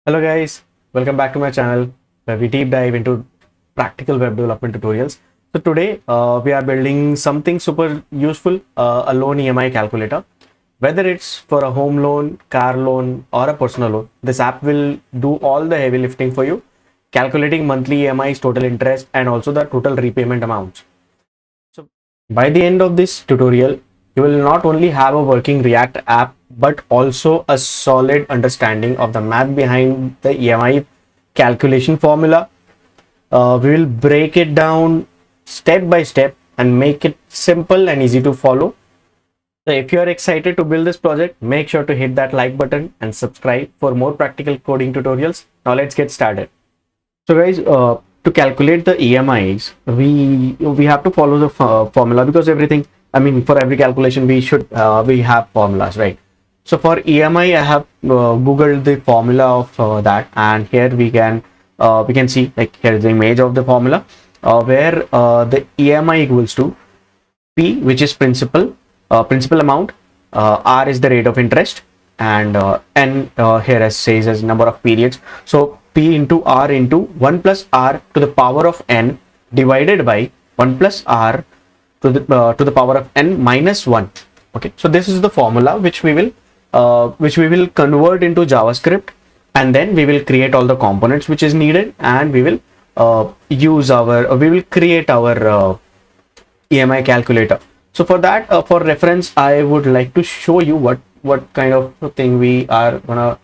Hello guys, welcome back to my channel where we deep dive into practical web development tutorials. So today we are building something super useful, a loan EMI calculator. Whether it's for a home loan, car loan or a personal loan, this app will do all the heavy lifting for you, calculating monthly EMIs, total interest and also the total repayment amounts. So by the end of this tutorial, you will not only have a working React app, but also a solid understanding of the math behind the EMI calculation formula. We will break it down step by step and make it simple and easy to follow. So if you are excited to build this project, make sure to hit that like button and subscribe for more practical coding tutorials. Now let's get started. So guys, to calculate the EMIs, we have to follow the formula because everything, I mean, for every calculation we have formulas, right? So for EMI, I have googled the formula of that, and here we can see, like, here is the image of the formula where the EMI equals to P, which is principal amount, R is the rate of interest, and N here as says as number of periods. So P into R into 1 plus R to the power of N divided by 1 plus R to the power of N minus 1. Okay, so this is the formula which we will convert into JavaScript, and then we will create all the components which is needed, and we will create our EMI calculator. So for that, for reference, I would like to show you what kind of thing we are gonna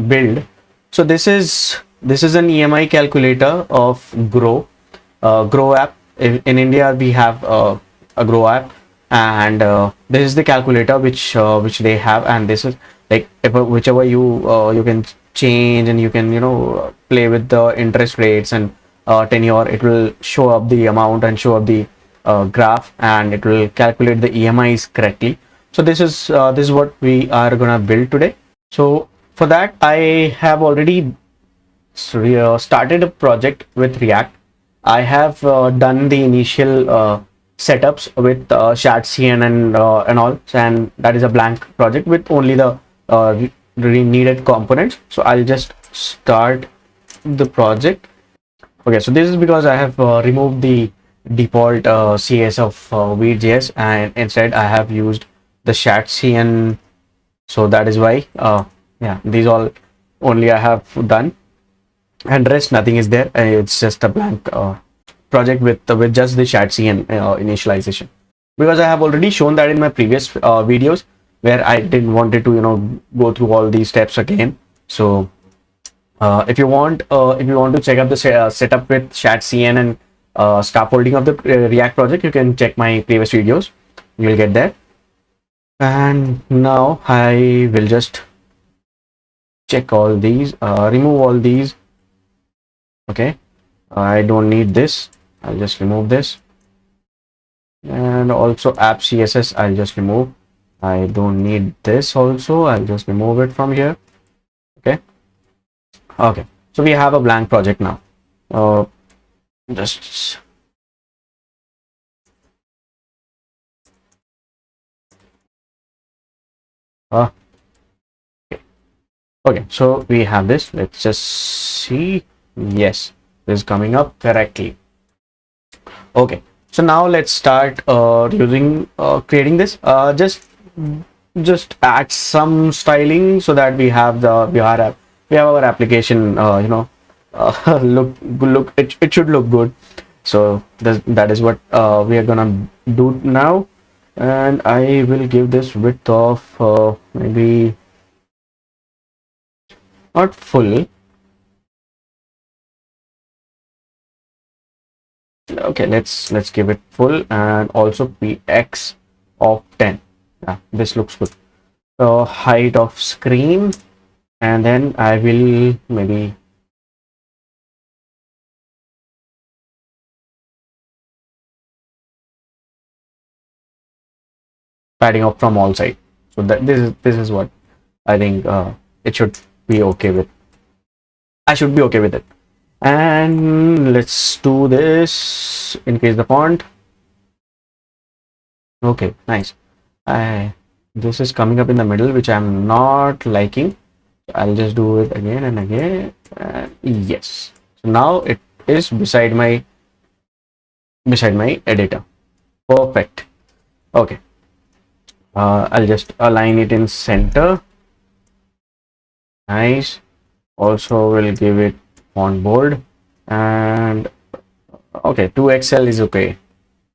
build. So this is an EMI calculator of Grow app. In India we have a Grow app, and this is the calculator which they have, and this is like whichever you can change, and you can play with the interest rates and tenure. It will show up the amount and show up the graph, and it will calculate the EMIs correctly. So this is what we are gonna build today. So for that, I have already started a project with React. I have done the initial setups with Shatcn and all, and that is a blank project with only the needed components. So I'll just start the project. Okay, so this is because I have removed the default CS of React.js, and instead I have used the Shatcn. So that is why yeah, these all only I have done, and rest nothing is there. It's just a blank project with just the Shatcn initialization, because I have already shown that in my previous videos, where I didn't wanted to go through all these steps again. So if you want to check out the setup with Shatcn and scaffolding of the React project, you can check my previous videos. You will get there. And now I will just check all these, remove all these. Okay, I don't need this. I'll just remove this, and also app CSS I'll just remove. I don't need this also. I'll just remove it from here. Okay, so we have a blank project now. Just okay, so we have this. Let's just see. Yes, this is coming up correctly. Okay, so now let's start creating this. Just add some styling so that we have our application look it should look good. So that is what we are gonna do now, and I will give this width of maybe not full. Okay, let's give it full, and also px of 10. Yeah, this looks good. So height of screen, and then I will maybe padding up from all sides. So that this is what I think it should be okay with. I should be okay with it. And let's do this, increase the font. Okay, nice. This is coming up in the middle, which I'm not liking. I'll just do it again and again. Yes. So now it is beside my editor. Perfect. Okay. I'll just align it in center. Nice. Also, will give it font bold, and okay, 2XL is okay.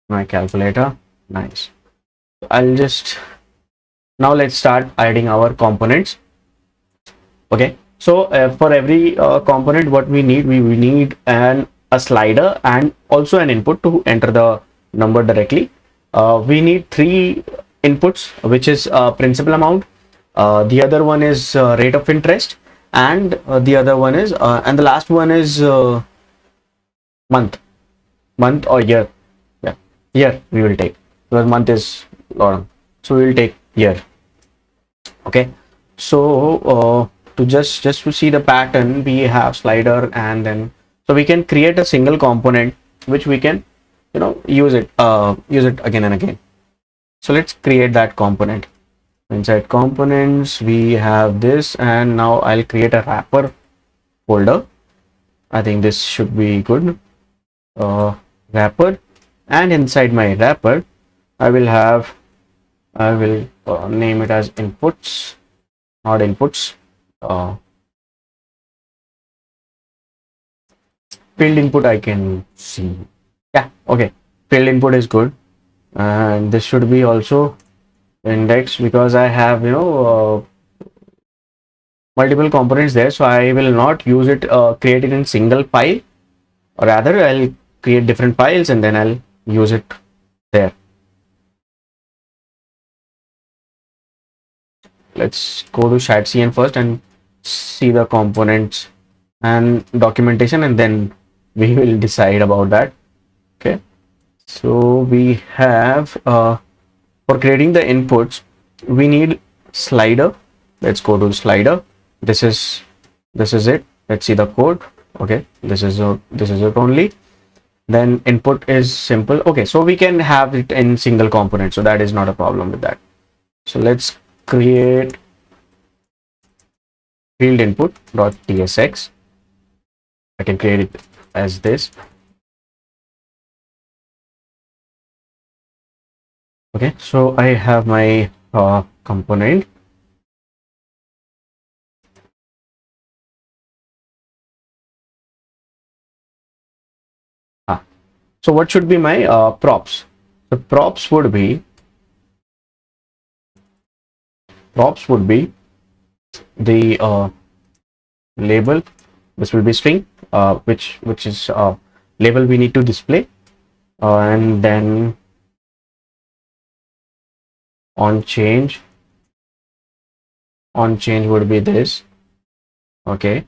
My calculator. Nice. I'll just now let's start adding our components. Okay, so for every component, what we need, we need a slider and also an input to enter the number directly. We need three inputs, which is principal amount, the other one is rate of interest, and the other one is and the last one is month month or year. Yeah, year we will take, because month is long, so we will take year. Okay, so to just to see the pattern, we have slider, and then so we can create a single component which we can use it again and again. So let's create that component. Inside components we have this, and now I'll create a wrapper folder. I think this should be good. Wrapper, and inside my wrapper I will name it as inputs, not inputs, uh, field input. I can see, yeah, okay, field input is good, and this should be also index, because I have multiple components there, so I will not use it, create it in single file, or rather I'll create different files and then I'll use it there. Let's go to chatcn first and see the components and documentation, and then we will decide about that. Okay, so we have for creating the inputs, we need slider. Let's go to slider. This is it. Let's see the code. Okay, this is it only. Then input is simple. Okay, so we can have it in single component, so that is not a problem with that. So let's create field input dot tsx. I can create it as this. Okay, so I have my component. So what should be my props? The props would be the label. This will be string, which is label we need to display, and then on change would be this. Okay,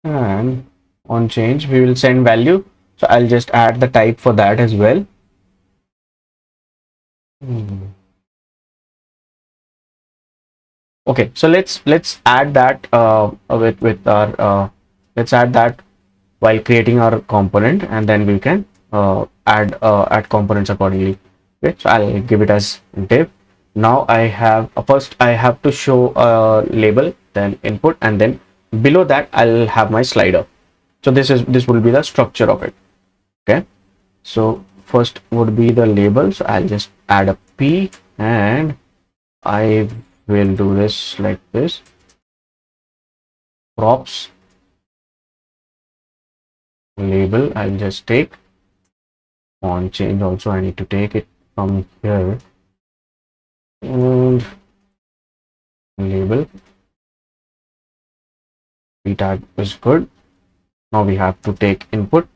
and on change we will send value, so I'll just add the type for that as well. Okay, so let's add that with our let's add that while creating our component, and then we can add components accordingly. Okay, so I'll give it as div. Now I have first I have to show a label, then input, and then below that I'll have my slider. So this will be the structure of it. Okay, so first would be the label, so I'll just add a p, and I will do this like this. Props label, I'll just take. On change also I need to take it from here, and label p tag is good. Now we have to take input,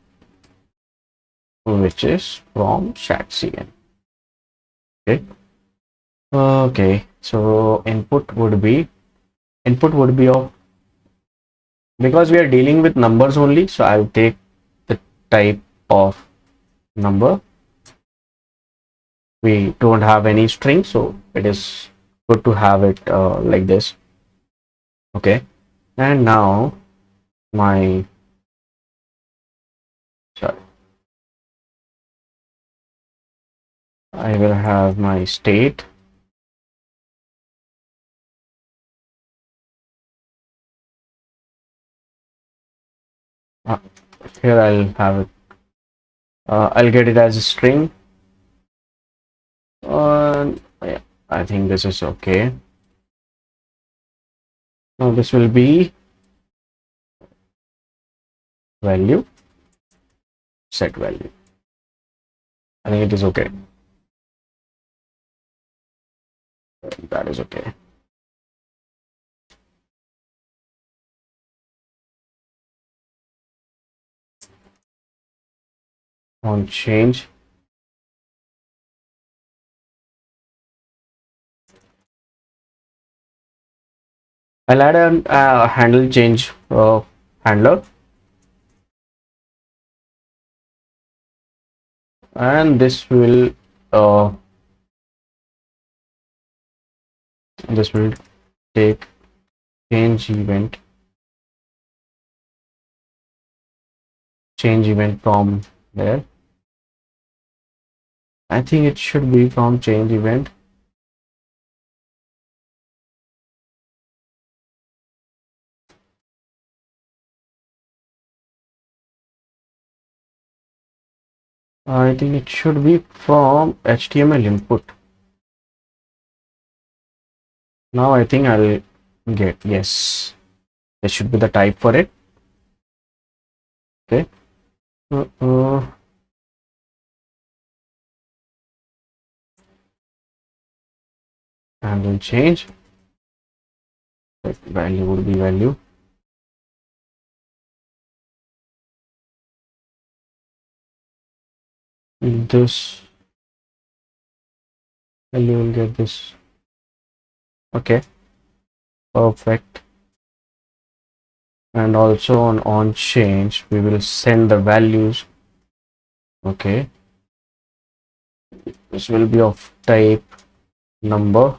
which is from chatcn. Okay, so input would be of, because we are dealing with numbers only, so I'll take the type of number. We don't have any string, so it is good to have it like this. Okay, and now my sorry, I will have my state. here I'll have it. I'll get it as a string. Yeah, I think this is okay. Now this will be value, set value. I think it is okay. That is okay. On change. I'll add a handle change handler, and this will take change event from there. I think it should be from change event. I think it should be from HTML input. Now I think I'll get, yes, this should be the type for it. Okay. And we'll change. That value would be value. This value will get this. Okay, perfect. And also on change we will send the values. Okay, this will be of type number,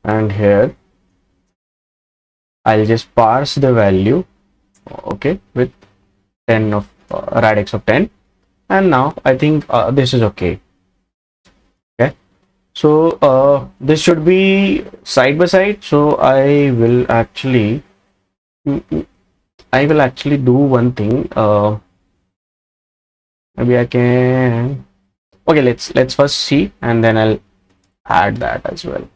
and here I'll just parse the value, okay, with 10 of radix of 10, and now I think this is okay. Okay, so this should be side by side. So I will actually do one thing. Maybe I can. Okay, let's first see, and then I'll add that as well.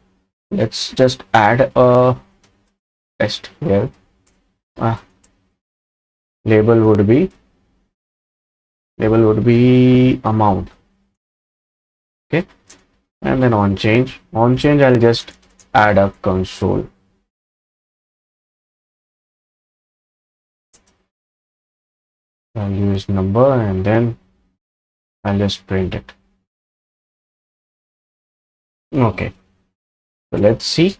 Let's just add a test here. Label would be amount. Okay, and then on change I'll just add a console. I'll use number, and then I'll just print it. Okay, so let's see.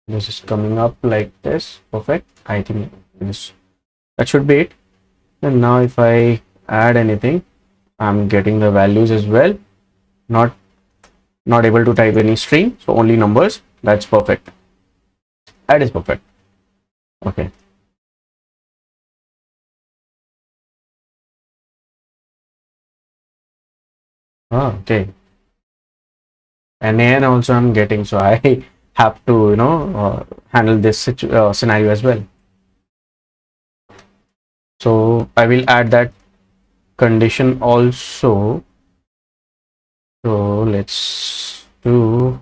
This is coming up like this. Perfect. I think that should be it. And now if I add anything, I'm getting the values as well. Not able to type any string, so only numbers. That's perfect. That is perfect. Okay. Okay. And then also I'm getting, so I have to handle this scenario as well. So I will add that condition also. So let's do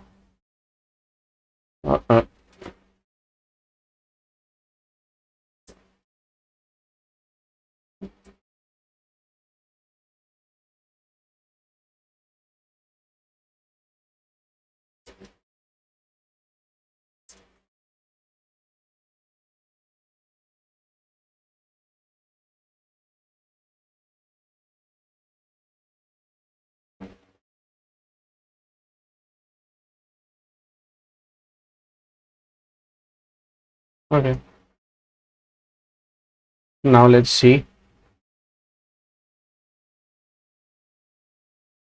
okay. Now let's see.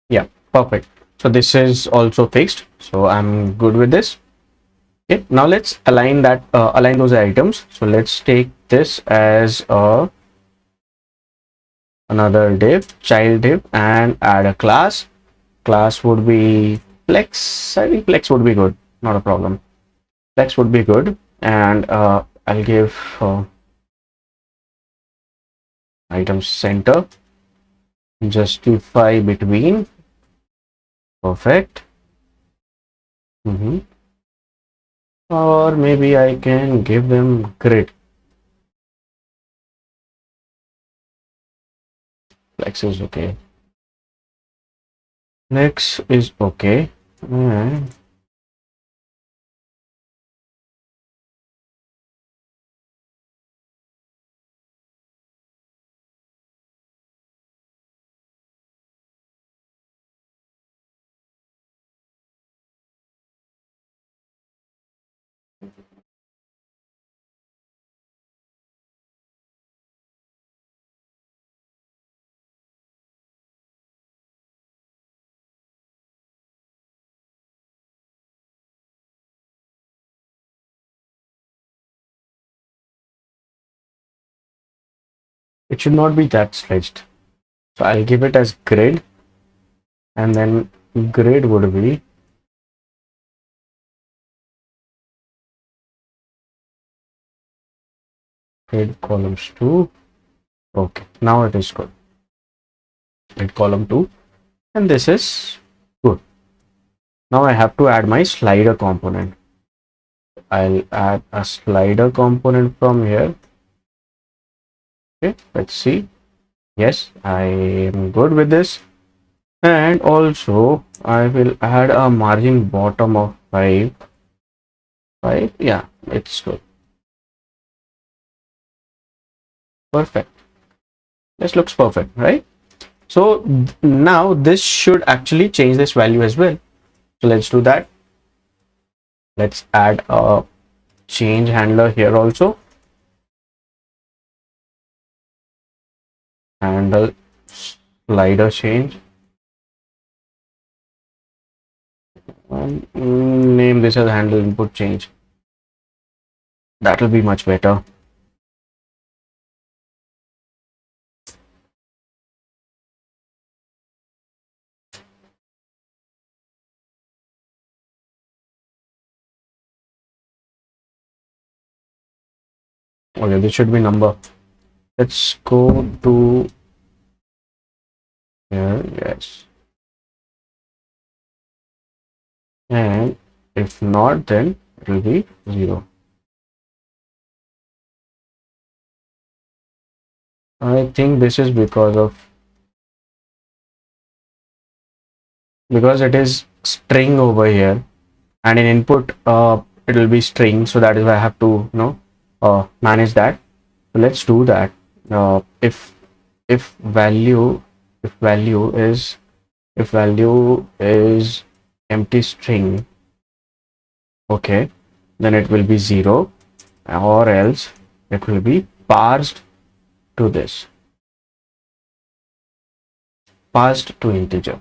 Yeah, perfect. So this is also fixed, so I'm good with this. Okay, now let's align that align those items. So let's take this as another div, child div, and add a class. Class would be flex. I think flex would be good, not a problem. Flex would be good. and I'll give item center, justify between, perfect. Or maybe I can give them grid, flex is okay, flex is okay, and it should not be that stretched. So I'll give it as grid, and then grid would be grid columns 2. Okay, now it is good. Grid column 2, and this is good. Now I have to add my slider component. I'll add a slider component from here. Okay, let's see. Yes, I am good with this. And also I will add a margin bottom of 5. Yeah, it's good. Perfect. This looks perfect, right? So now this should actually change this value as well. So let's do that. Let's add a change handler here also. Handle slider change. And name this as handle input change. That will be much better. Okay, this should be number. Let's go to here. Yes. And if not, then it will be 0. I think this is because it is string over here, and in input it will be string, so that is why I have to manage that. So let's do that. If value is empty string, okay, then it will be 0, or else it will be parsed to this, parsed to integer.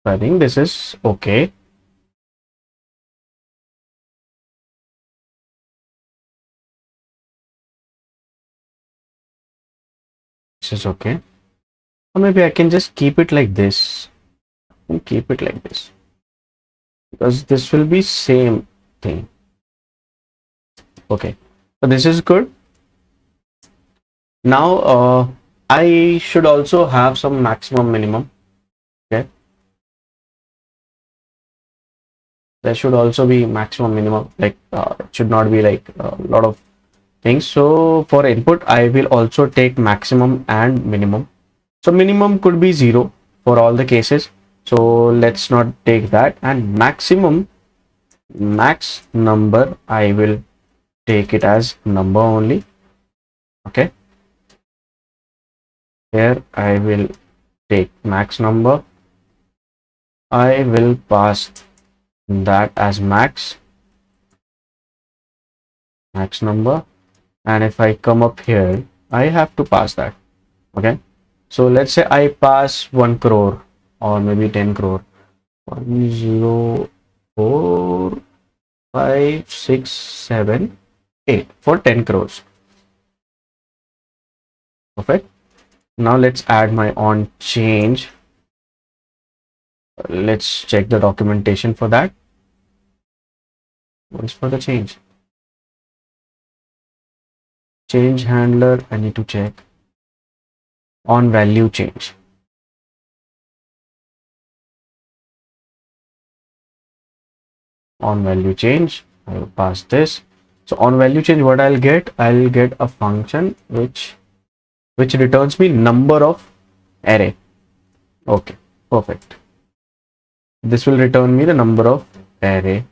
So I think this is okay. This is okay. Or maybe I can just keep it like this. Keep it like this, because this will be same thing. Okay, so this is good. Now I should also have some maximum minimum. Okay, there should also be maximum minimum, like it should not be like a lot of things. So for input I will also take maximum and minimum. So minimum could be 0 for all the cases, so let's not take that. And maximum, max number, I will take it as number only. Okay, here I will take max number. I will pass that as max number, and if I come up here, I have to pass that. Okay, so let's say I pass 1 crore or maybe 10 crore. 1 0 4 5 6 7 8 for 10 crores. Perfect. Now let's add my on change. Let's check the documentation for that. What is for the change? change handler, I need to check on value change. On value change, I will pass this. So on value change, what I'll get a function which returns me number of array. Okay, perfect. This will return me the number of array.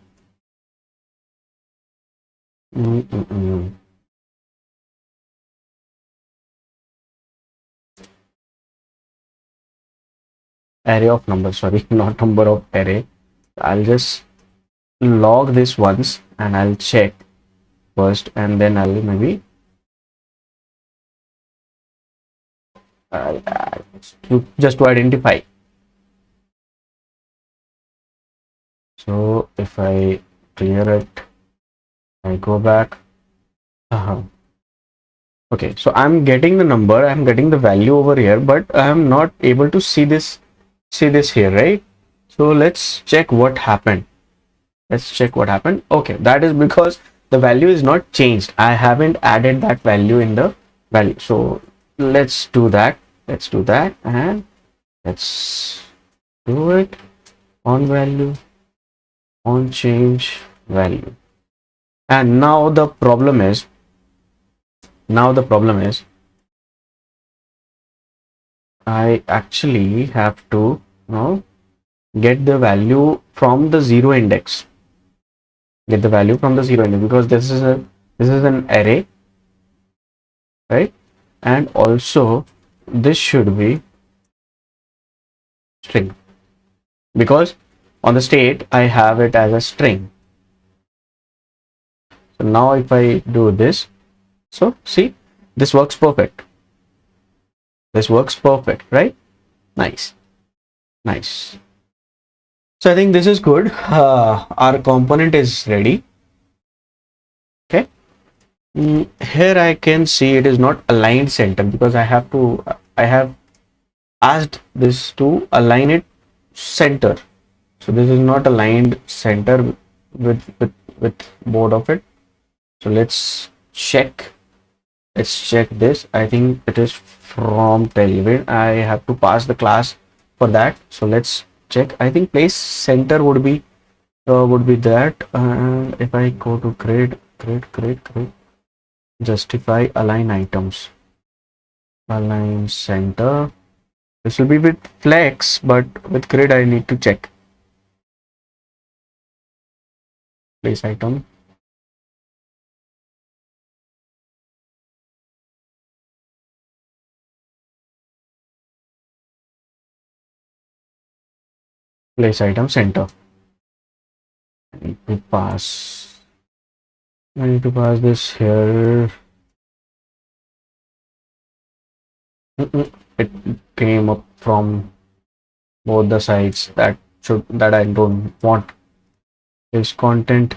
Array of numbers, sorry, not number of array. I'll just log this once and I'll check first, and then I'll maybe just to identify. So if I clear it, I go back. Okay, so I'm getting the number, I'm getting the value over here, but I'm not able to see this here, right? So let's check what happened. Okay, that is because the value is not changed. I haven't added that value in the value. So let's do that. And let's do it on value, on change value. And now the problem is I actually have to now get the value from the zero index. Because this is an array, right? And also this should be string, because on the state I have it as a string. So now if I do this, so see, this works perfect, right? Nice. So I think this is good. Our component is ready. Okay. Here I can see it is not aligned center, because I have asked this to align it center. So this is not aligned center with both of it. So let's check this. I think it is from Tailwind. I have to pass the class for that. So let's check. I think place center would be that. And if I go to create, justify align items, align center. This will be with flex, but with grid I need to check. Place item. Place item center. I need to pass this here. It came up from both the sides. That I don't want. Is content.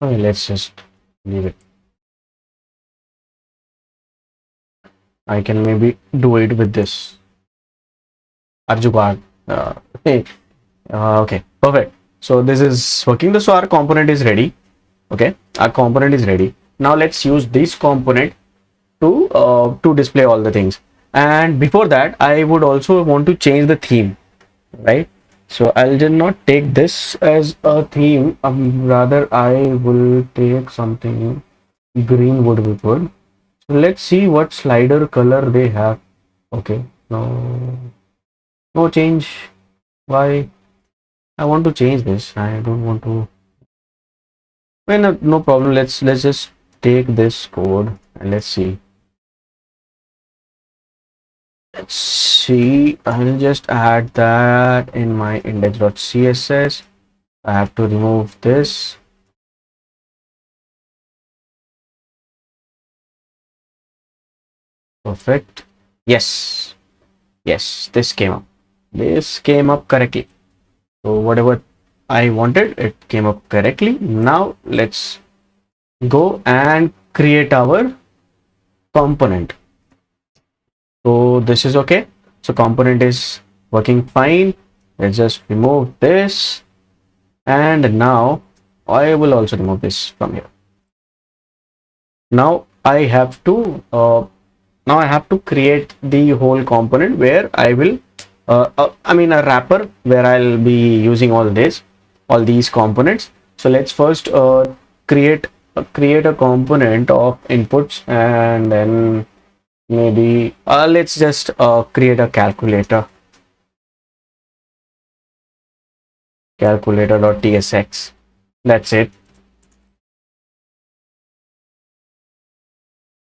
Okay, let's just leave it. I can maybe do it with this. Arjugaad. Okay, perfect. So this is working. So our component is ready. Okay, our component is ready. Now let's use this component to display all the things. And before that, I would also want to change the theme, right? So I'll just not take this as a theme. Rather, I will take something green would be good. So let's see what slider color they have. Okay, no change. Why? I want to change this. I don't want to. Well, no problem. Let's just take this code and let's see. I'll just add that in my index.css. I have to remove this. Perfect. Yes, this came up correctly. So whatever I wanted, it came up correctly. Now let's go and create our component. So this is okay. So component is working fine. Let's just remove this, and now I will also remove this from here. Now I have to create the whole component where I will I mean a wrapper where I'll be using all these components. So let's first create a component of inputs, and then maybe let's just create a calculator.tsx. That's it.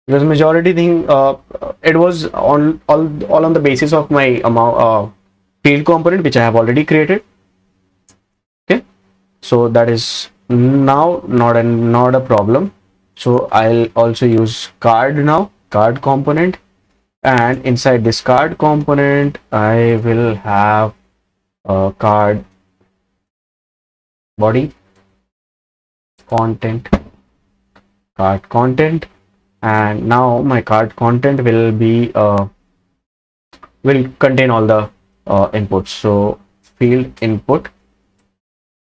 Because majority thing it was on all on the basis of my amount field component which I have already created. Okay, so that is now not a problem. So I'll also use card component, and inside this card component I will have a card body content, and now my card content will be will contain all the inputs. So field input.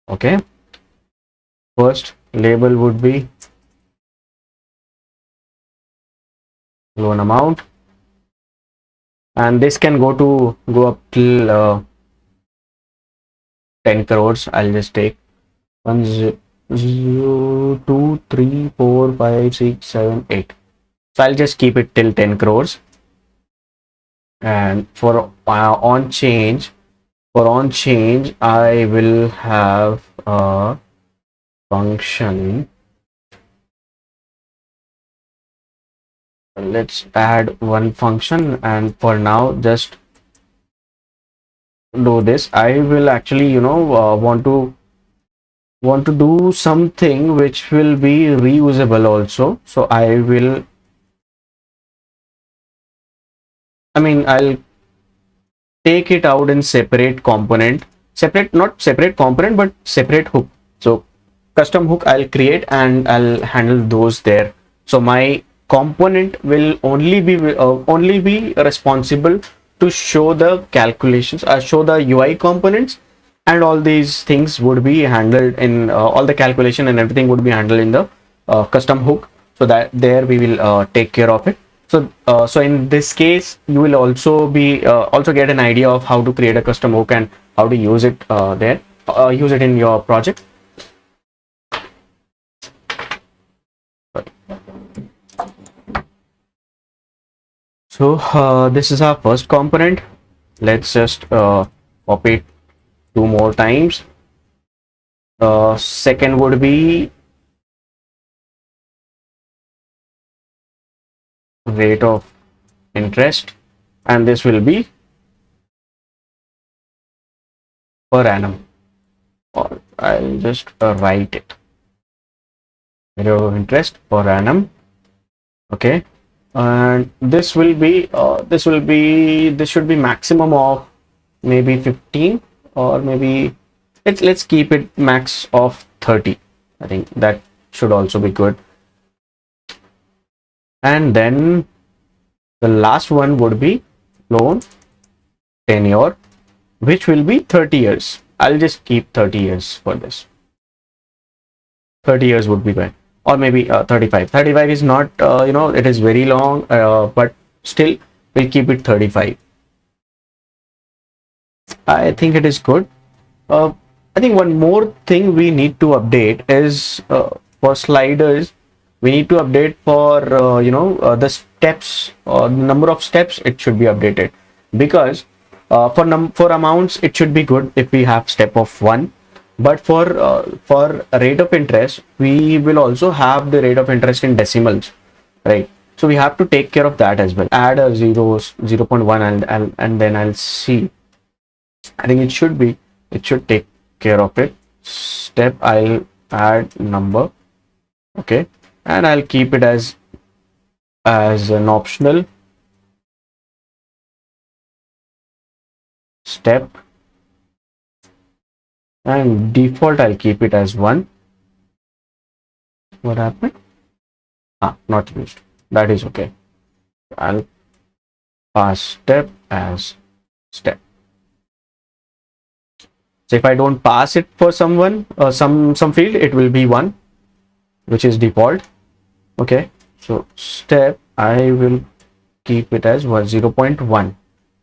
Okay, first label would be loan amount, and this can go up till 10 crores. I'll just take 1 0 2 3 4 5 6 7 8. So I'll just keep it till 10 crores. And for on change I will have a function. Let's add one function, and for now just do this. I will actually want to do something which will be reusable also. So I'll take it out in separate component, not separate component but separate hook. So custom hook I'll create and I'll handle those there. So my component will only be responsible to show the calculations, show the UI components, and all these things would be handled in all the calculation and everything would be handled in the custom hook. So that there we will take care of it. So in this case you will also get an idea of how to create a custom hook and how to use it use it in your project. So this is our first component. Let's just copy it 2 more times. Second would be rate of interest, and this will be per annum, or I'll just write it, rate of interest per annum. Okay, and this should be maximum of maybe 15, or maybe let's keep it max of 30. I think that should also be good. And then the last one would be loan tenure, which will be 30 years. I'll just keep 30 years for this. 30 years would be good, or maybe 35. 35 is not it is very long, but still we'll keep it 35. I think it is good. I think one more thing we need to update is for sliders. We need to update for the steps, or the number of steps. It should be updated, because for amounts it should be good if we have step of 1, but for rate of interest we will also have the rate of interest in decimals, right? So we have to take care of that as well. Add a 0.1, and then I'll see. I think it should take care of it. Step, I'll add number. Okay, and I'll keep it as an optional step, and default I'll keep it as 1. What happened? Not used. That is okay. pass step as step. So if I don't pass it for someone, some field, it will be 1, which is default. Okay, so step I will keep it as 0.1.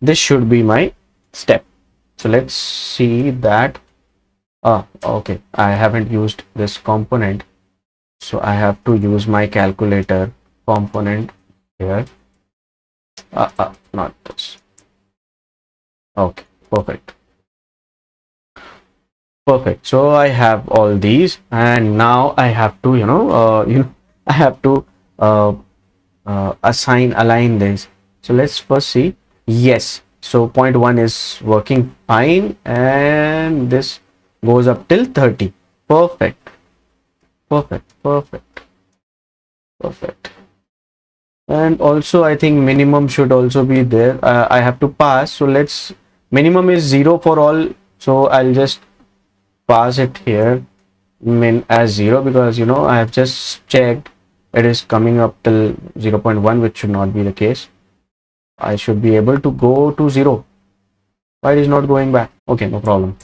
This should be my step. So let's see that. Okay, I haven't used this component, so I have to use my calculator component here. Not this. Okay, perfect. Perfect. So I have all these, and now I have to, I have to uh, align this. So let's first see. Yes. So 0.1 is working fine, and this goes up till 30. Perfect. Perfect. Perfect. Perfect. And also, I think minimum should also be there. I have to pass. So let's, minimum is 0 for all. So I'll just pass it here min as 0, because I have just checked it is coming up till 0.1, which should not be the case. I should be able to go to 0. Why it is not going back? Okay, no problem.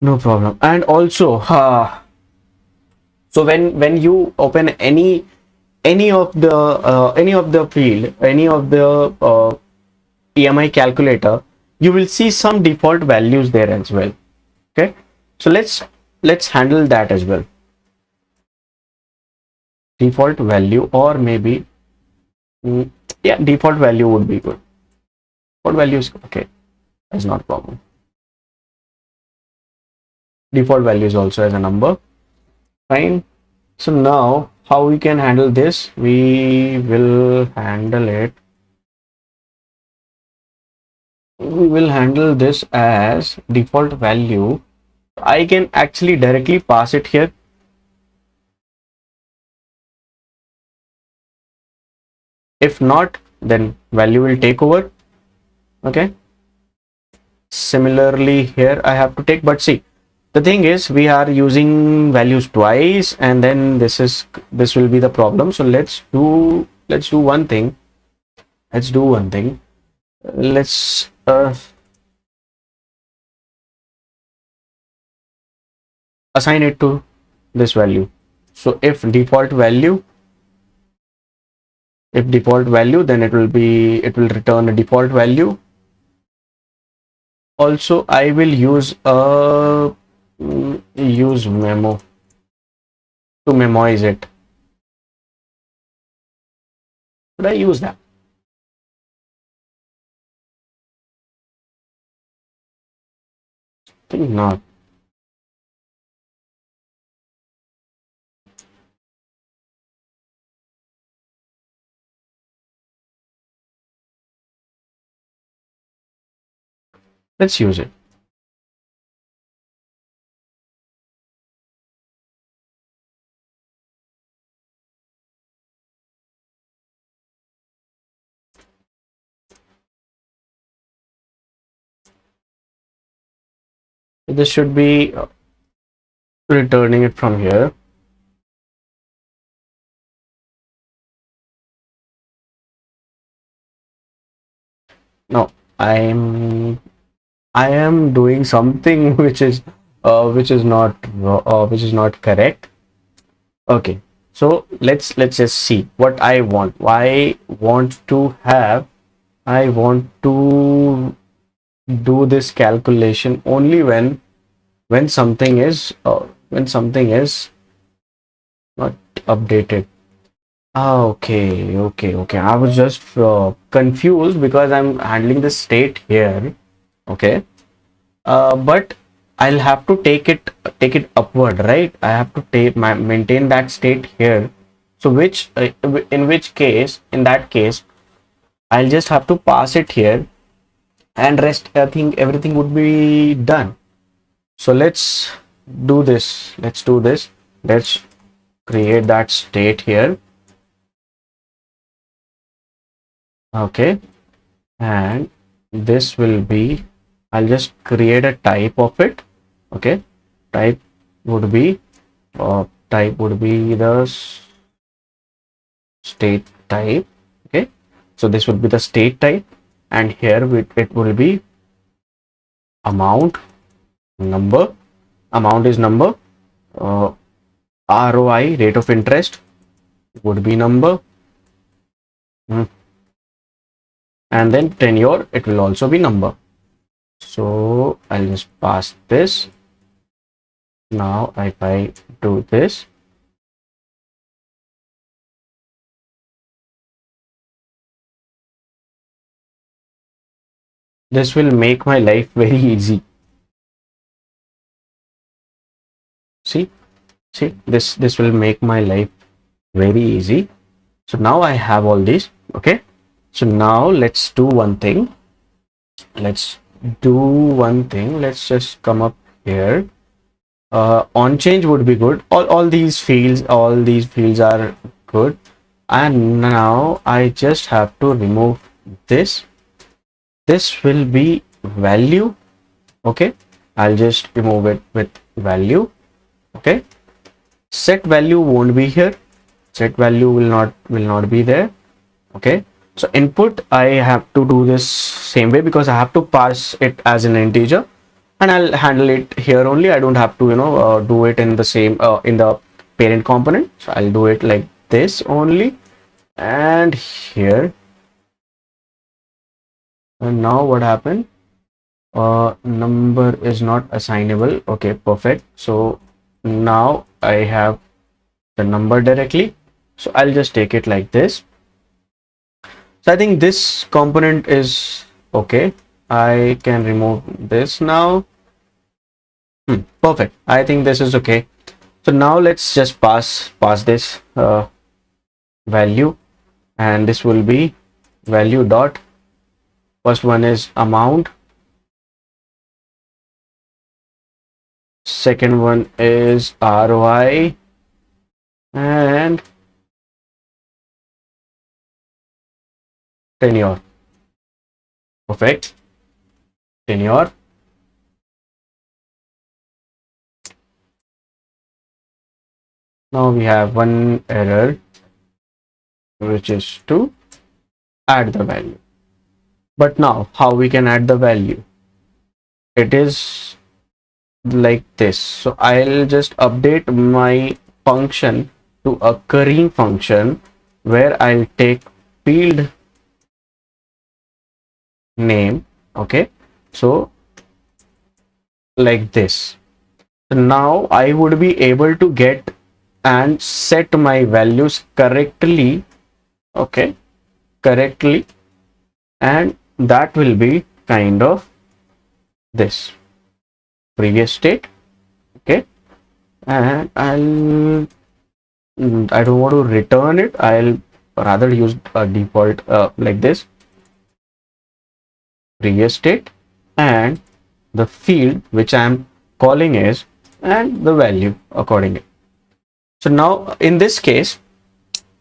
No problem. And also, so when you open any of the field, any of the EMI calculator, you will see some default values there as well. Okay, so let's handle that as well. Default value, or maybe yeah, default value would be good. Default value is okay, that's not a problem. Default value is also as a number, fine. So now how we can handle this? We will handle it. We will handle this as default value. I can actually directly pass it here. If not, then value will take over. Okay, similarly here I have to take, but see, the thing is we are using values twice, and then this will be the problem. So let's do one thing. Let's assign it to this value. So if default value, then it will return a default value. Also, I will use use memo to memorize it. Should I use that? I think not. Let's use it. This should be returning it from here. No, I am doing something which is not correct. Okay, so let's just see what I want. I want to do this calculation only when something is not updated. Okay. I was just confused because I'm handling the state here. Okay, but I'll have to take it upward, right? I have to maintain that state here. So in that case, I'll just have to pass it here, and rest, I think everything would be done. So let's do this. Let's create that state here. Okay, and this will be, I'll just create a type of it. Okay, type would be the state type. Okay, So this will be the state type, and here it will be amount number. Amount is number. ROI, rate of interest, would be number. And then tenure, it will also be number. So I'll just pass this. Now if I do this, this will make my life very easy. See this will make my life very easy. So now I have all these. Okay, so now let's do one thing. Let's just come up here. On change would be good. All these fields are good. And now I just have to remove this. This will be value. Okay, I'll just remove it with value. Okay, set value won't be here. Set value will not be there. Okay, so input, I have to do this same way because I have to pass it as an integer, and I'll handle it here only. I don't have to do it in the same in the parent component. So I'll do it like this only, and here. And now what happened? Number is not assignable. Okay, perfect. So now I have the number directly. So I'll just take it like this. So I think this component is okay. I can remove this now. Perfect. I think this is okay. So now let's just pass this value, and this will be value dot. First one is amount. Second one is ROI, and tenure. Perfect. Tenure. Now we have one error, which is to add the value. But now how we can add the value? It is like this. So I'll just update my function to a currying function, where I'll take field name. Okay, so like this. So now I would be able to get and set my values correctly. Okay, correctly, and that will be kind of this previous state. Okay, and I don't want to return it. I'll rather use a default like this, previous state, and the field which I'm calling is, and the value accordingly. So now in this case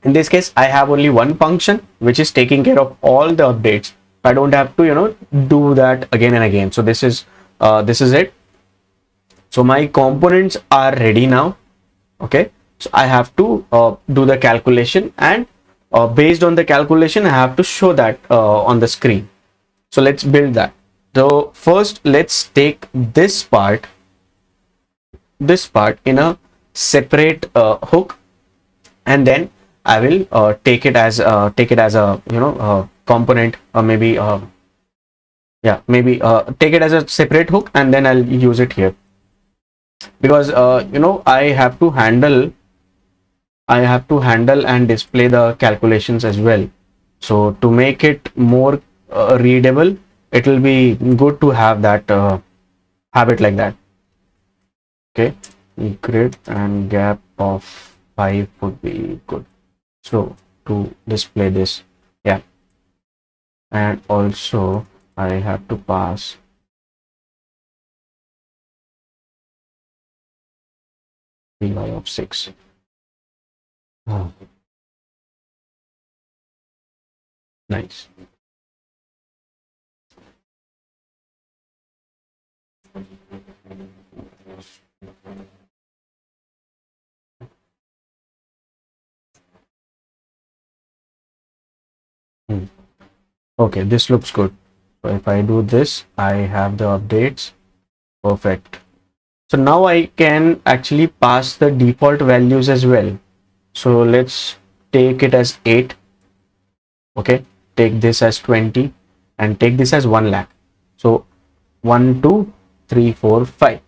I have only one function which is taking care of all the updates. I don't have to do that again and again. So this is it. So my components are ready now. Okay, so I have to do the calculation, and based on the calculation I have to show that on the screen. So let's build that. So first let's take this part in a separate hook, and then I will take it as a component, or maybe take it as a separate hook, and then I'll use it here, because I have to handle and display the calculations as well. So to make it more readable, it will be good to have that have it like that. Okay, grid and gap of 5 would be good. So to display this, yeah, and also I have to pass y of 6. Oh, nice. Okay, this looks good. So if I do this, I have the updates. Perfect. So now I can actually pass the default values as well. So let's take it as 8. Okay, take this as 20 and take this as 1 lakh. So 1 2 3 4 5.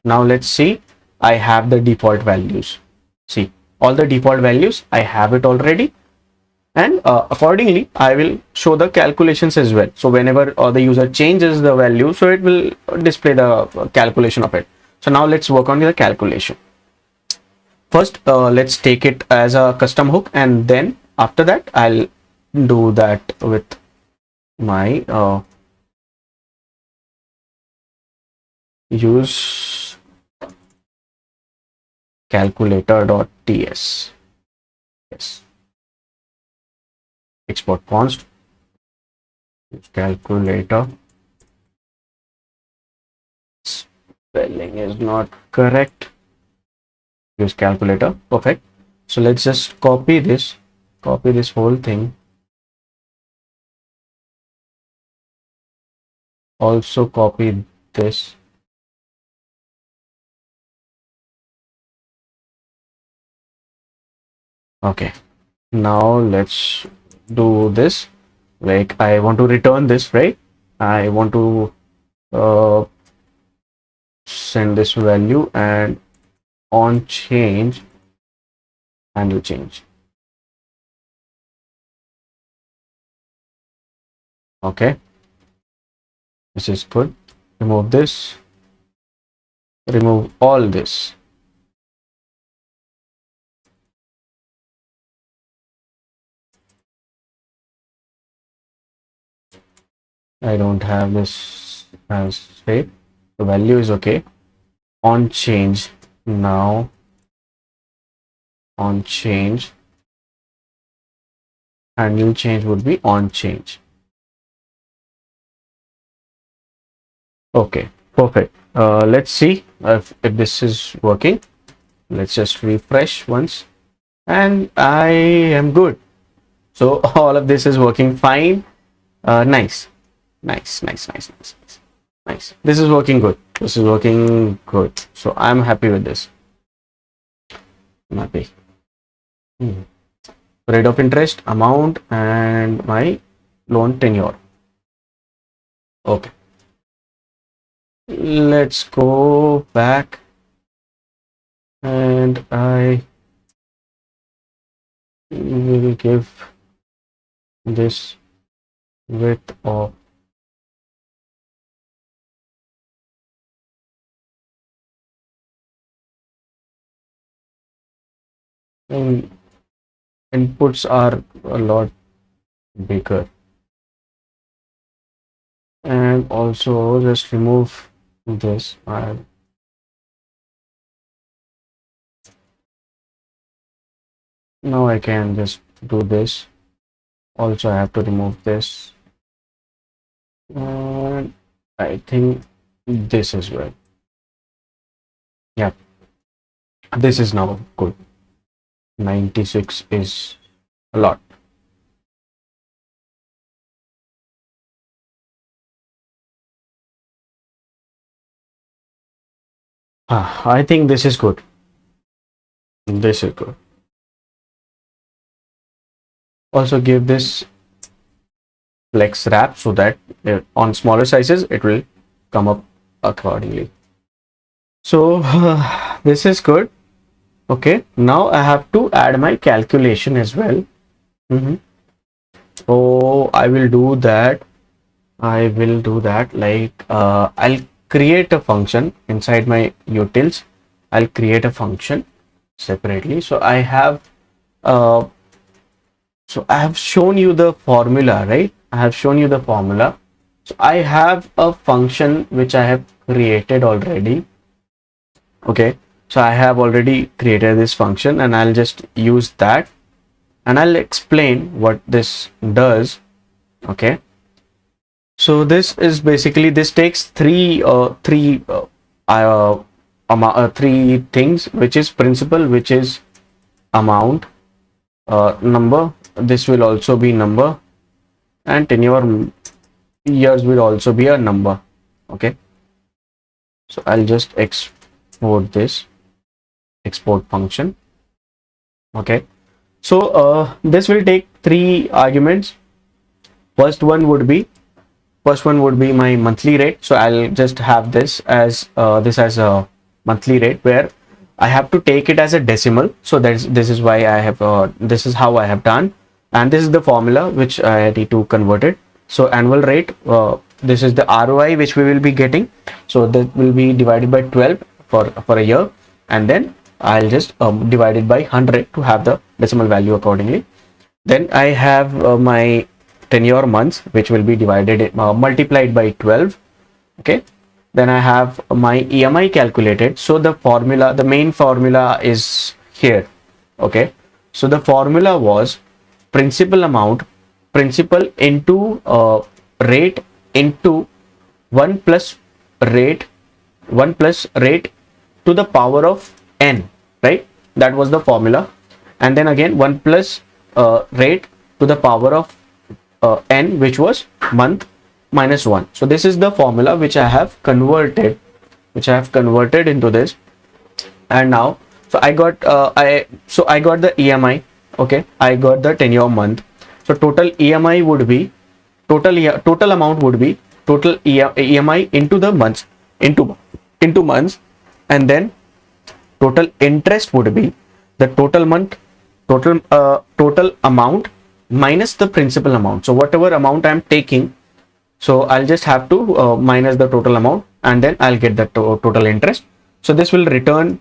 Now let's see, I have the default values. See, all the default values, I have it already, and accordingly I will show the calculations as well. So whenever the user changes the value, so it will display the calculation of it. So now let's work on the calculation. First let's take it as a custom hook, and then after that I'll do that with my use calculator.ts. Yes, export const use calculator. Spelling is not correct. Use calculator. Perfect. So let's just copy this whole thing. Also copy this. Okay, now let's do this. Like, I want to return this, right? I want to send this value, and on change handle change. Okay, this is good. Remove this, remove all this. I don't have this as shape. The value is okay. On change, now on change, and new change would be on change. Okay, perfect. Let's see if this is working. Let's just refresh once, and I am good. So all of this is working fine. Nice. This is working good. This is working good. So I'm happy with this. I'm happy. Rate of interest, amount, and my loan tenure. Okay. Let's go back, and I will give this width of inputs are a lot bigger, and also just remove this. Now I can just do this. Also I have to remove this, and I think this as well. Yeah, this is now good. 96 is a lot. I think this is good. This is good. Also give this flex wrap so that on smaller sizes it will come up accordingly. So this is good. Okay, now I have to add my calculation as well. So I will do that. Like I'll create a function inside my utils. I'll create a function separately. So I have shown you the formula, right? I have shown you the formula. So I have a function which I have created already. Okay, so I have already created this function, and I'll just use that, and I'll explain what this does. Okay, so this is basically, this takes three things, which is principal, which is amount, number. This will also be number, and tenure years will also be a number. Okay, so I'll just export this export function. Okay, so this will take 3 arguments. First one would be my monthly rate, so I'll just have this as a monthly rate, where I have to take it as a decimal. So this is why I have this is how I have done, and this is the formula which I need to convert it. So annual rate, this is the ROI which we will be getting, so that will be divided by 12 for a year, and then I'll just divide it by 100 to have the decimal value accordingly. Then I have my tenure months, which will be multiplied by 12. Okay, then I have my EMI calculated. So the main formula is here. Okay, so the formula was principal into rate into 1 plus rate 1 plus rate to the power of n, right? That was the formula. And then again 1 plus rate to the power of n, which was month minus 1. So this is the formula which I have converted into this. And now, so I got the EMI. Okay, I got the tenure month. So total EMI would be total amount would be total EMI into the months, into months, and then total interest would be the total amount minus the principal amount. So whatever amount I'm taking, so I'll just have to minus the total amount, and then I'll get the total interest. So this will return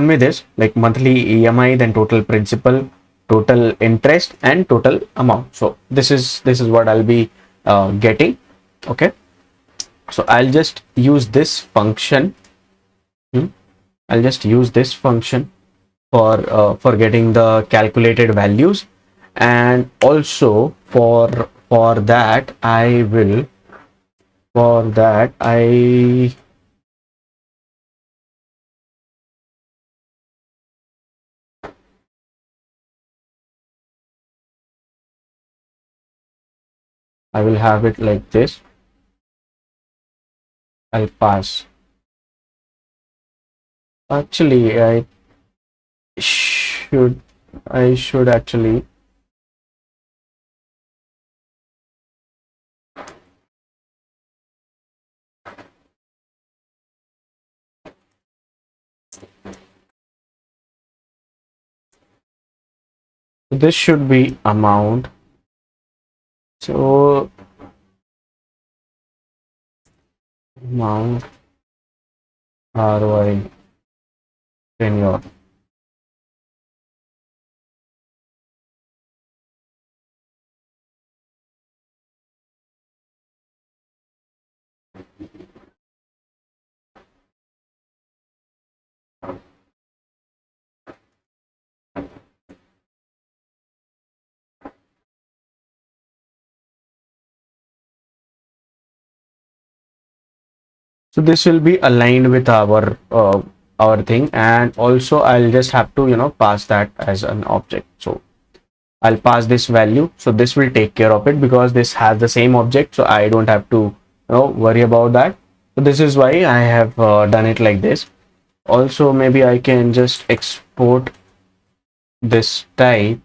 me this, like monthly EMI, then total principal, total interest, and total amount. So this is what I'll be getting. Okay, so I'll just use this function. I'll just use this function for getting the calculated values, and also for that I will have it like this. I'll pass. Actually, I should actually this should be amount. So amount ROI tenure. So this will be aligned with our thing, and also I'll just have to pass that as an object. So I'll pass this value, so this will take care of it because this has the same object, so I don't have to worry about that. So this is why I have done it like this. Also, maybe I can just export this type,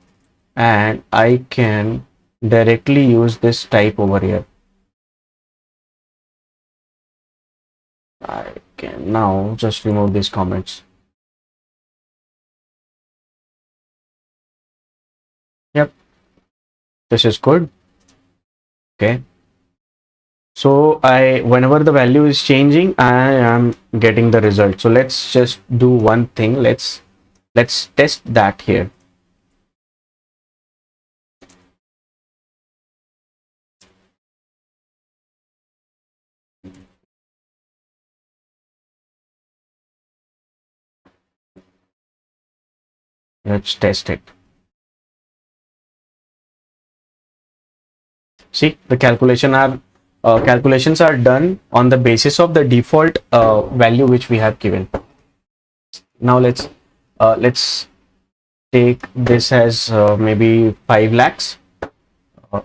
and I can directly use this type over here. I can now just remove these comments. Yep, this is good. Okay, so whenever the value is changing, I am getting the result. So let's just do one thing. Let's test that here. Let's test it. See, the calculations are done on the basis of the default value which we have given. Now let's take this as maybe 5 lakhs.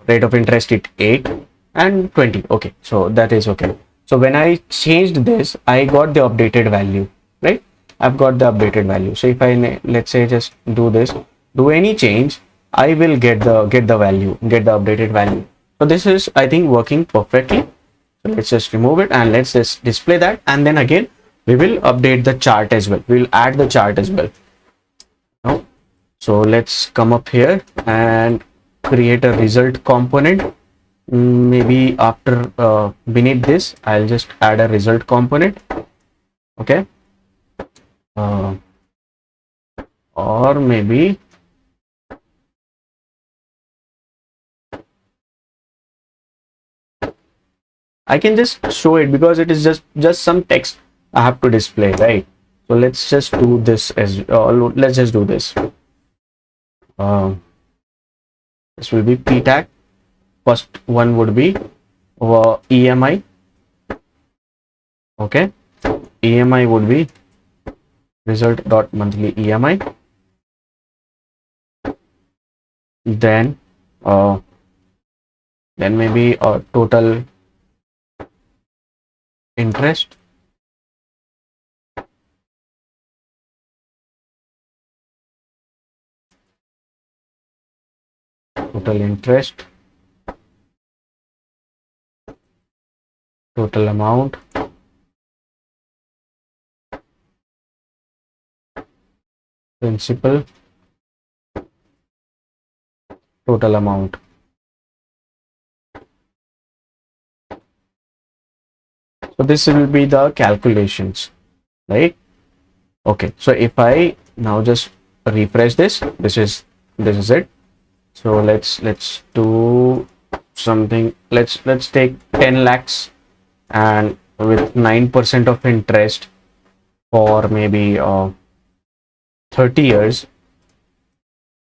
rate of interest it 8 and 20. Okay, so that is okay. So when I changed this, I got the updated value, right? I've got the updated value. So if I, let's say, just do this, do any change, I will get the value, get the updated value. So this is, I think, working perfectly. So let's just remove it and let's just display that, and then again we will update the chart as well. We will add the chart as well. Now, so let's come up here and create a result component. Maybe after beneath this, I'll just add a result component. Okay, or maybe I can just show it because it is just some text I have to display, right? So let's just do this as let's just do this. This will be p tag. First one would be EMI. Okay, EMI would be result.monthly EMI. Then maybe total interest. Total interest, total amount, principal, total amount. So this will be the calculations, right? Okay, so if I now just refresh this, this is it. So let's do something. Let's take 10 lakhs and with 9% of interest for maybe 30 years.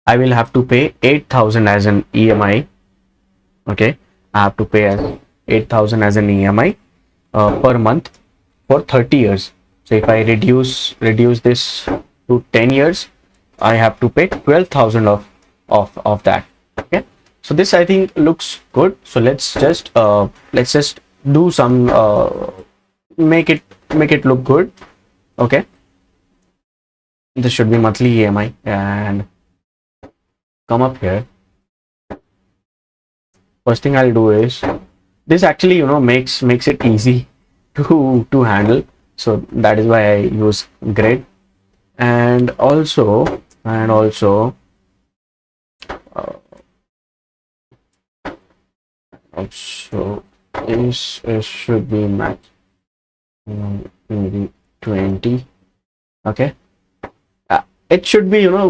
I will have to pay 8,000 as an EMI. Okay, I have to pay as 8,000 as an EMI per month for 30 years. So if I reduce this to 10 years, I have to pay 12,000 of that. Okay, so this I think looks good. So let's just do some make it look good. Okay, this should be monthly EMI, and come up here. First thing I'll do is this actually makes it easy to handle, so that is why I use grid. And also this should be max maybe 20. Okay, it should be a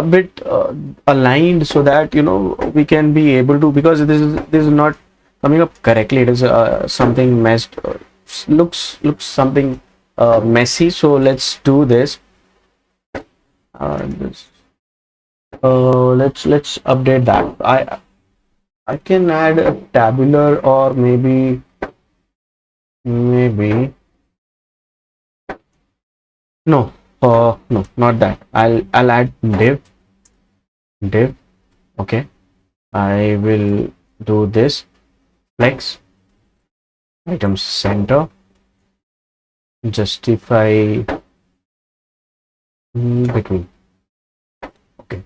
bit aligned so that we can be able to, because this is not coming up correctly. It is something messed, looks something messy. So let's do this. Let's update that. I can add a tabular, or maybe no, no, not that. I'll add div. Okay, I will do this. Flex items center, justify between. Okay,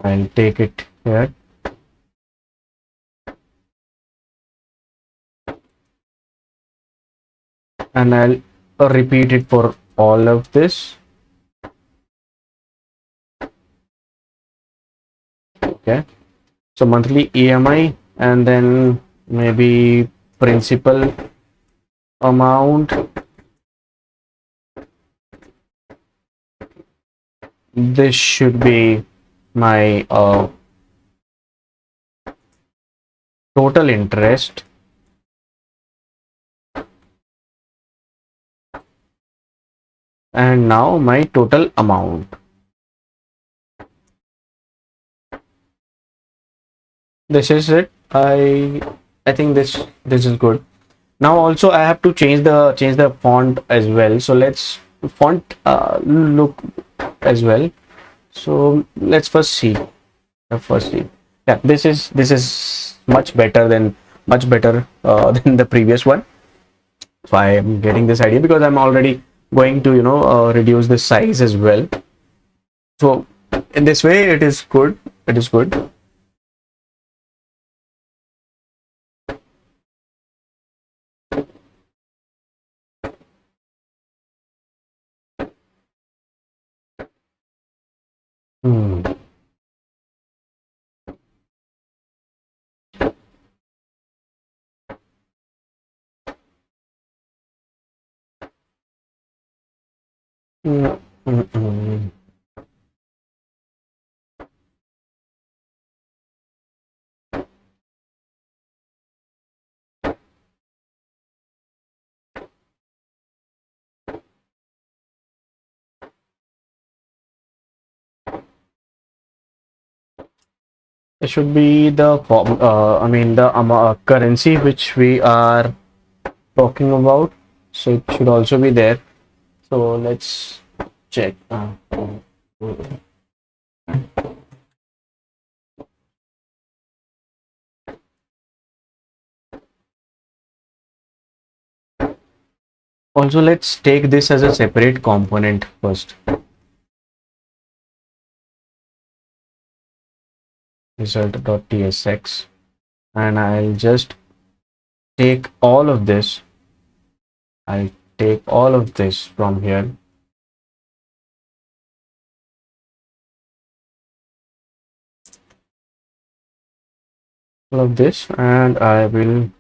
I'll take it here. And I'll repeat it for all of this. Okay, so monthly EMI, and then maybe principal amount. This should be my total interest. And now my total amount. This is it. I think this is good. Now also I have to change the font as well. So let's font look as well. So let's first see. Firstly, yeah, this is much better than the previous one. So I am getting this idea because I'm already going to reduce the size as well. So in this way, it is good. It is good. Hmm. Mm, mm, mm. It should be the form. I mean the currency which we are talking about. So it should also be there. So let's check. Also, let's take this as a separate component first. Result.tsx, and I'll just take all of this. I'll take all of this from here. All of this, and I will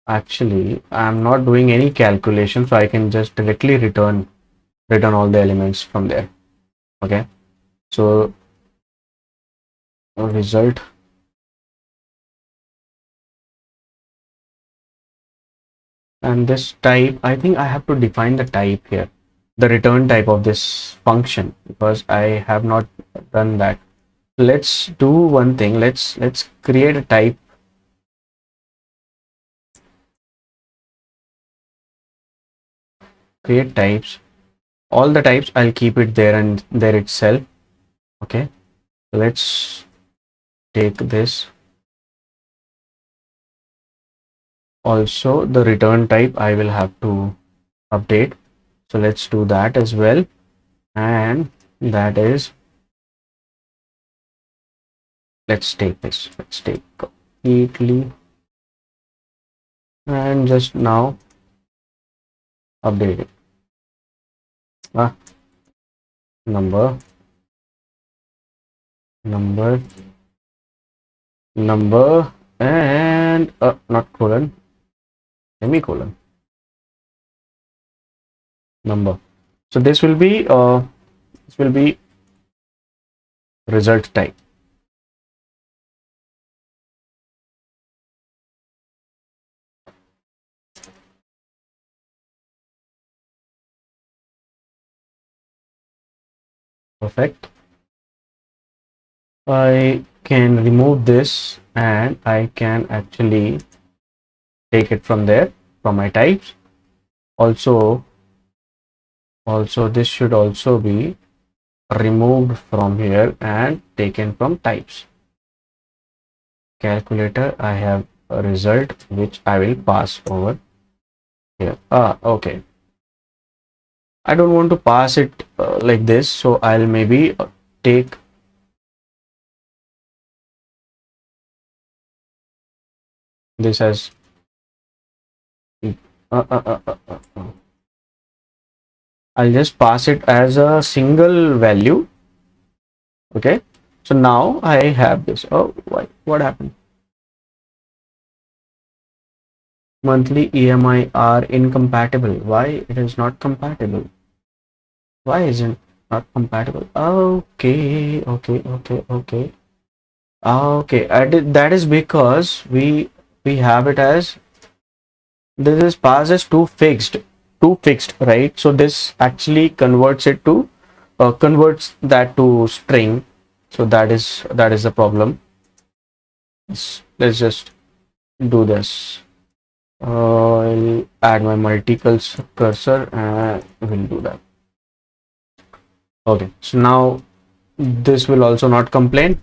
actually, I'm not doing any calculation, so I can just directly return all the elements from there. Okay, so result, and this type, I think I have to define the type here, the return type of this function, because I have not done that. Let's do one thing. Let's create a type. Create types. All the types I'll keep it there and there itself. Okay, let's take this. Also the return type I will have to update, so let's do that as well. And that is, let's take this, let's take completely, and just now update it. Ah, number, number, number, and not colon, semicolon, number. So this will be result type. Perfect. I can remove this and I can actually take it from there, from my types. Also this should also be removed from here and taken from types. Calculator, I have a result which I will pass over here. Okay, I don't want to pass it like this, so I'll maybe take this as I'll just pass it as a single value. Okay, so now I have this. Oh, what happened? Monthly EMI are incompatible. Why it is not compatible? Why isn't not compatible? Okay. That is because we have it as, this is passed as too fixed, right? So this actually converts it to converts that to string. So that is the problem. Let's just do this. I'll add my cursor and we'll do that. Okay, so now this will also not complain.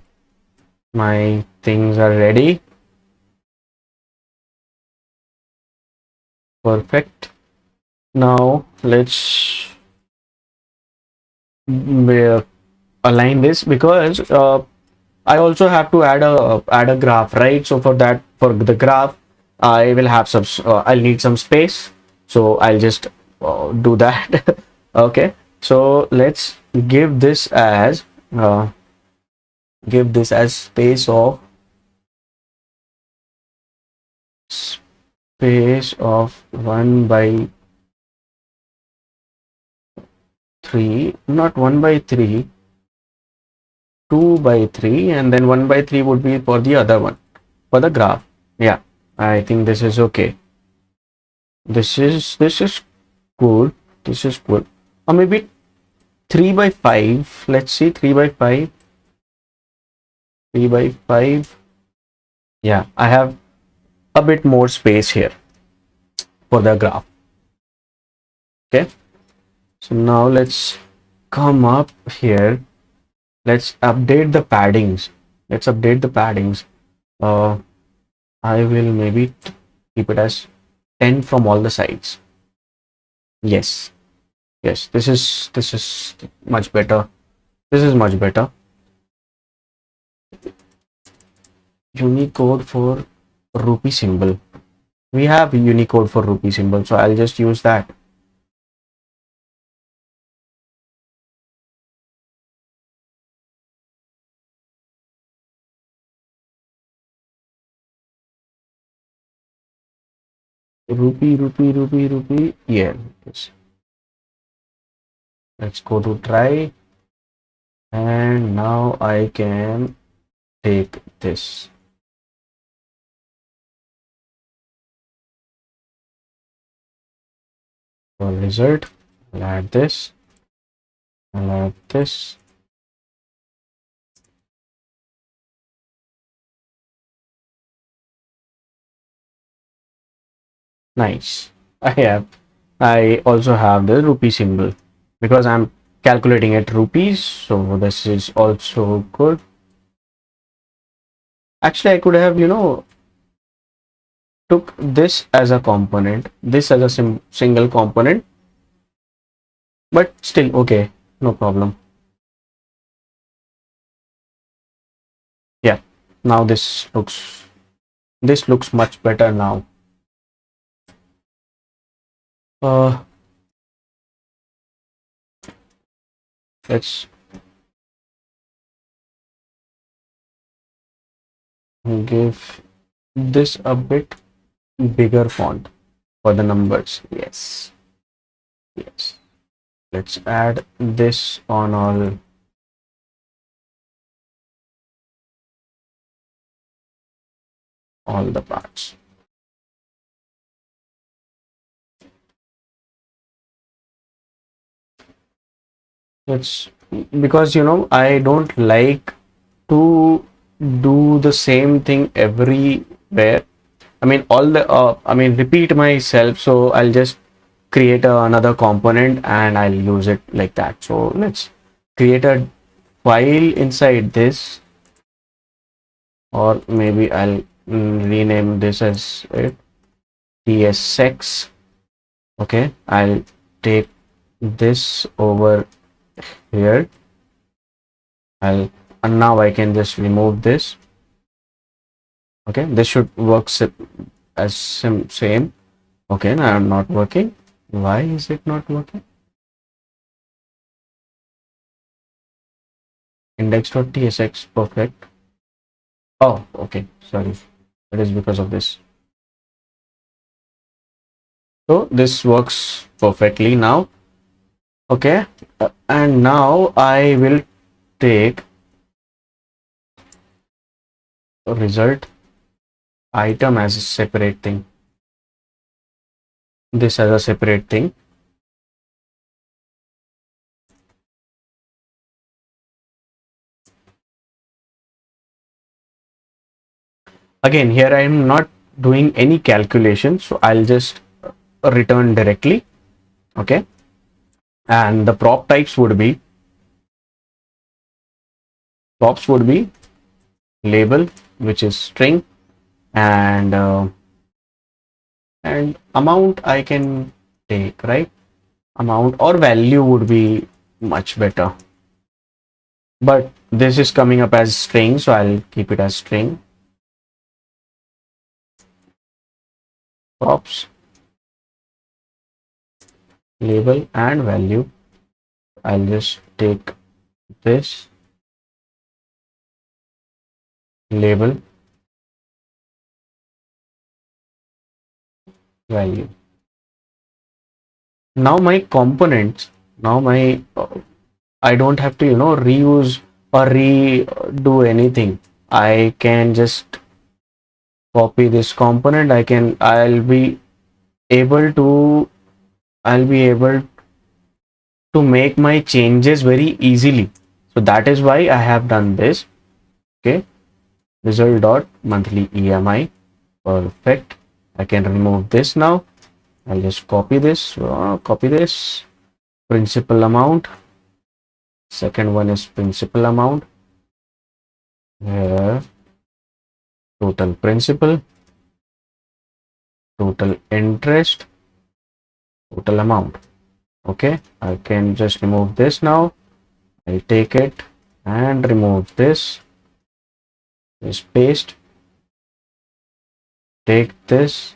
My things are ready. Perfect. Now let's align this, because I also have to add a graph, right? So for that, for the graph, I will have some I'll need some space, so I'll just do that. Okay, so let's give this as space of 1 by 3, not 1 by 3, 2 by 3, and then 1 by 3 would be for the other one, for the graph. Yeah, I think this is okay. This is cool. This is good. Or maybe 3 by 5. Let's see, 3 by 5. 3 by 5. Yeah, I have a bit more space here for the graph. Okay, so now let's come up here. Let's update the paddings. I will maybe keep it as 10 from all the sides. Yes, this is much better. This is much better. Unicode for rupee symbol. We have Unicode for rupee symbol, so I'll just use that. Rupee. Yeah. Yes. Let's go to try. And now I can take this. For result, I'll add this. I'll add this. Nice. I also have the rupee symbol because I'm calculating it rupees, so this is also good. Actually, I could have, took this as a component, this as a single component, but still okay, no problem. Yeah, now this looks much better now. Let's give this a bit bigger font for the numbers. Yes. Let's add this on all the parts. It's because I don't like to do the same thing everywhere. I mean repeat myself, so I'll just create another component and I'll use it like that. So let's create a file inside this, or maybe I'll rename this as tsx. Okay, I'll take this over here. And now I can just remove this. Okay, this should work as same. Okay, now I'm not working. Why is it not working? Index.tsx, perfect. Oh, okay, sorry, it is because of this. So this works perfectly now. Okay, and now I will take a result item as a separate thing, this as a separate thing. Again, here I am not doing any calculation, so I'll just return directly. Okay, and the prop types would be props would be label, which is string, and amount I can take, right? Amount or value would be much better, but this is coming up as string, so I'll keep it as string. Props, label and value. I'll just take this label, value. Now my components, now my I don't have to, reuse or redo anything. I can just copy this component. I'll be able to make my changes very easily. So that is why I have done this. Okay, result dot monthly EMI. Perfect. I can remove this now. I'll just copy this. Principal amount. Second one is principal amount. Here, total principal, total interest, total amount. Okay, I can just remove this now. I'll take it and remove this. Just paste. Take this,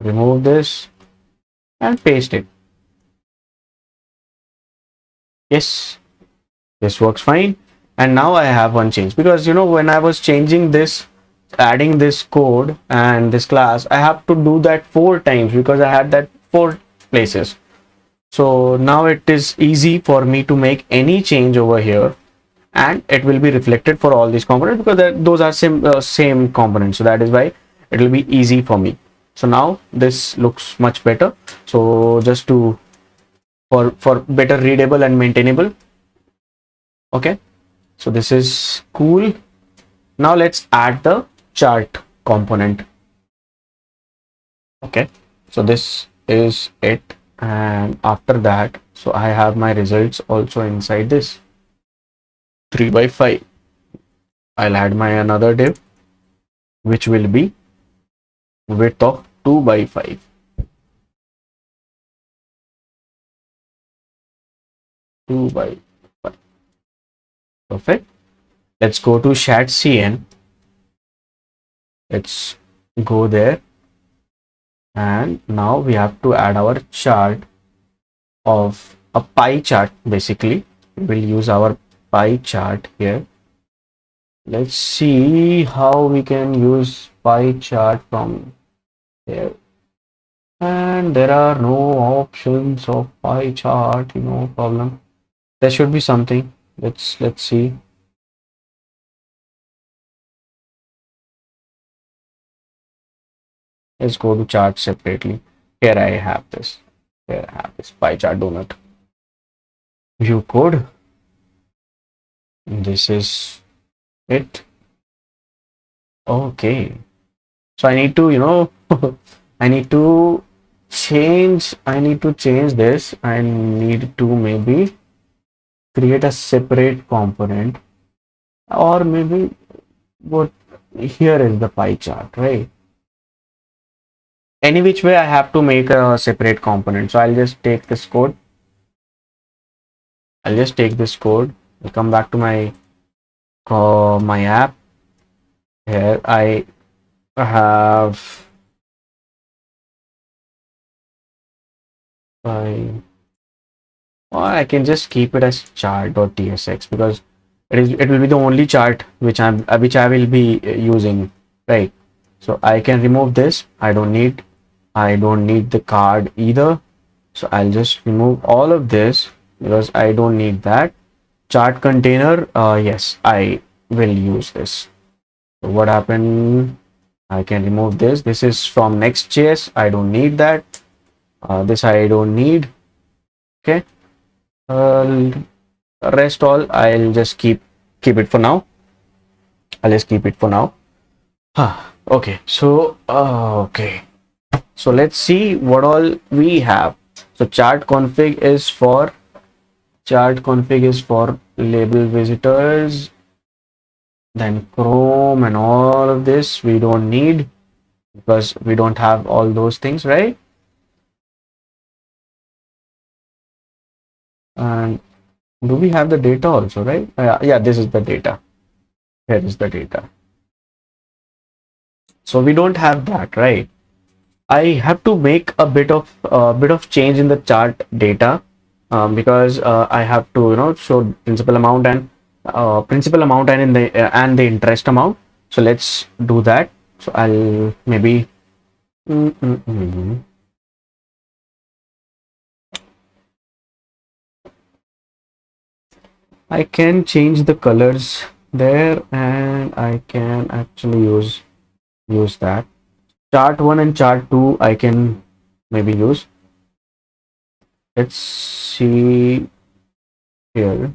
remove this, and paste it. Yes, this works fine. And now I have one change, because when I was changing this, adding this code and this class, I have to do that 4 times because I had that 4 places. So now it is easy for me to make any change over here, and it will be reflected for all these components, because those are same components. So that is why it will be easy for me. So now this looks much better. So just to for better readable and maintainable. Okay, so this is cool. Now let's add the chart component. Okay, so this is it, and after that, so I have my results also inside this 3 by 5. I'll add my another div, which will be width of 2 by 5. Perfect. Let's go to chat CN. Let's go there, and now we have to add our chart of a pie chart. Basically, we'll use our pie chart here. Let's see how we can use pie chart from here. And there are no options of pie chart, no problem. There should be something. Let's see. Let's go to chart separately. Here I have this. Here I have this pie chart donut. View code. This is it. Okay. So I need to, I need to change this. I need to maybe create a separate component, or maybe what here is the pie chart, right? Any which way I have to make a separate component. So I'll just take this code. I'll come back to my app. Here I have or I can just keep it as chart.tsx, because it will be the only chart which I will be using, right? So I can remove this. I don't need the card either. So I'll just remove all of this because I don't need that. Chart container, yes, I will use this. So what happened? I can remove this. This is from Next.js. I don't need that. This I don't need. Okay. Rest all I'll just keep it for now. Okay. So so let's see what all we have. So chart config is for label visitors, Then Chrome and all of this we don't need because we don't have all those things, right? And do we have the data also, right? Yeah, this is the data. Here is the data. So we don't have that, right? I have to make a bit of change in the chart data because I have to show principal amount and in the interest amount. So let's do that. So I'll maybe mm, mm, mm. I can change the colors there, and I can actually use that. Chart 1 and chart 2 I can maybe use. Let's see here.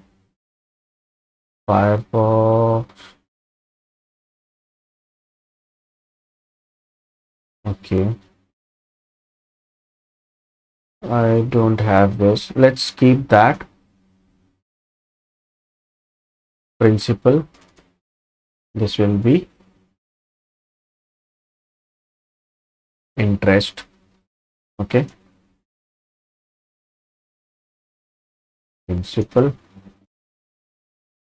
Firefox. Okay. I don't have this. Let's keep that principal. This will be interest. Okay. Principal,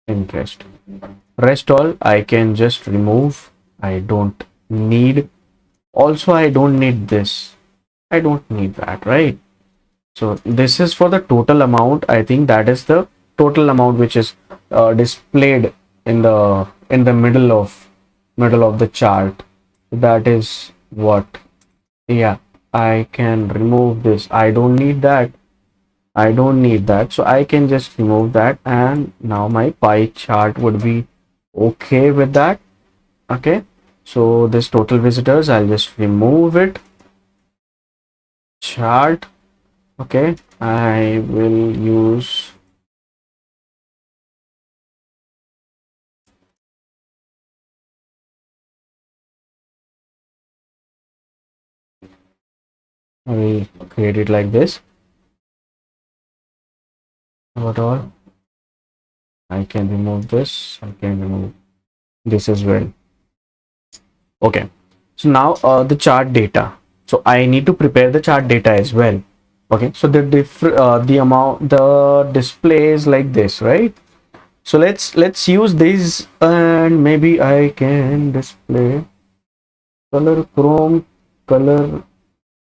interest. Rest all I can just remove. I don't need. Also, I don't need this. I don't need that, right? So this is for the total amount. I think that is the total amount which is displayed in the middle of the chart. That is what. Yeah, I can remove this. I don't need that. I don't need that. So I can just remove that, and now my pie chart would be okay with that. Okay. So this total visitors, I'll just remove it. Chart. Okay. I will use. I will create it like this. What all? I can remove this. I can remove this as well. Okay. So now the chart data. So I need to prepare the chart data as well. Okay. So the amount, the display is like this, right? So let's use these, and maybe I can display color Chrome, color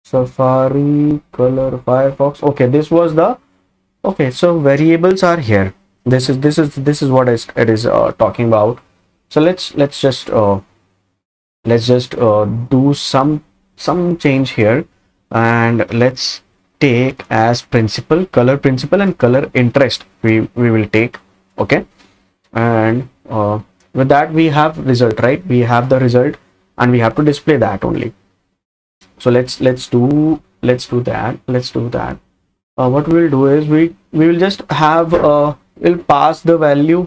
Safari, color Firefox. Okay. This was the. Okay, so variables are here. This is what it is talking about. So let's just do some change here, and let's take as principal color principal and color interest. We will take. Okay, and with that we have result, right? We have the result, and we have to display that only. So let's do that. What we will do is we will just have we'll pass the value,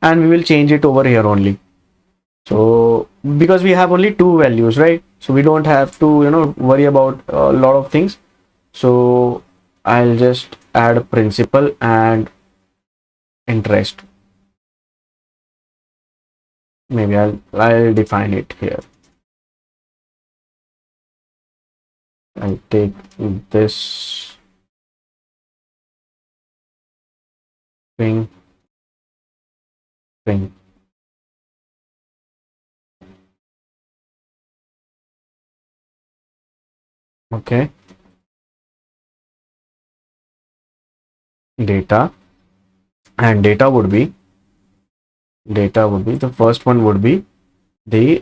and we will change it over here only. So because we have only two values, right? So we don't have to worry about a lot of things. So I'll just add principal and interest. Maybe I'll define it here. I'll take this string. Okay, data, and data would be the first one would be the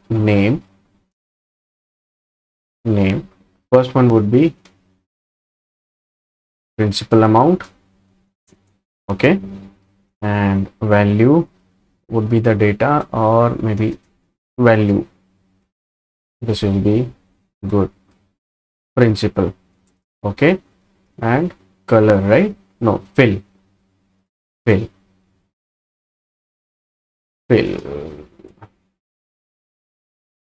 name. First one would be principal amount. Okay, and value would be the data, or maybe value. This will be good. Principal. Okay, and color, right? No, fill fill.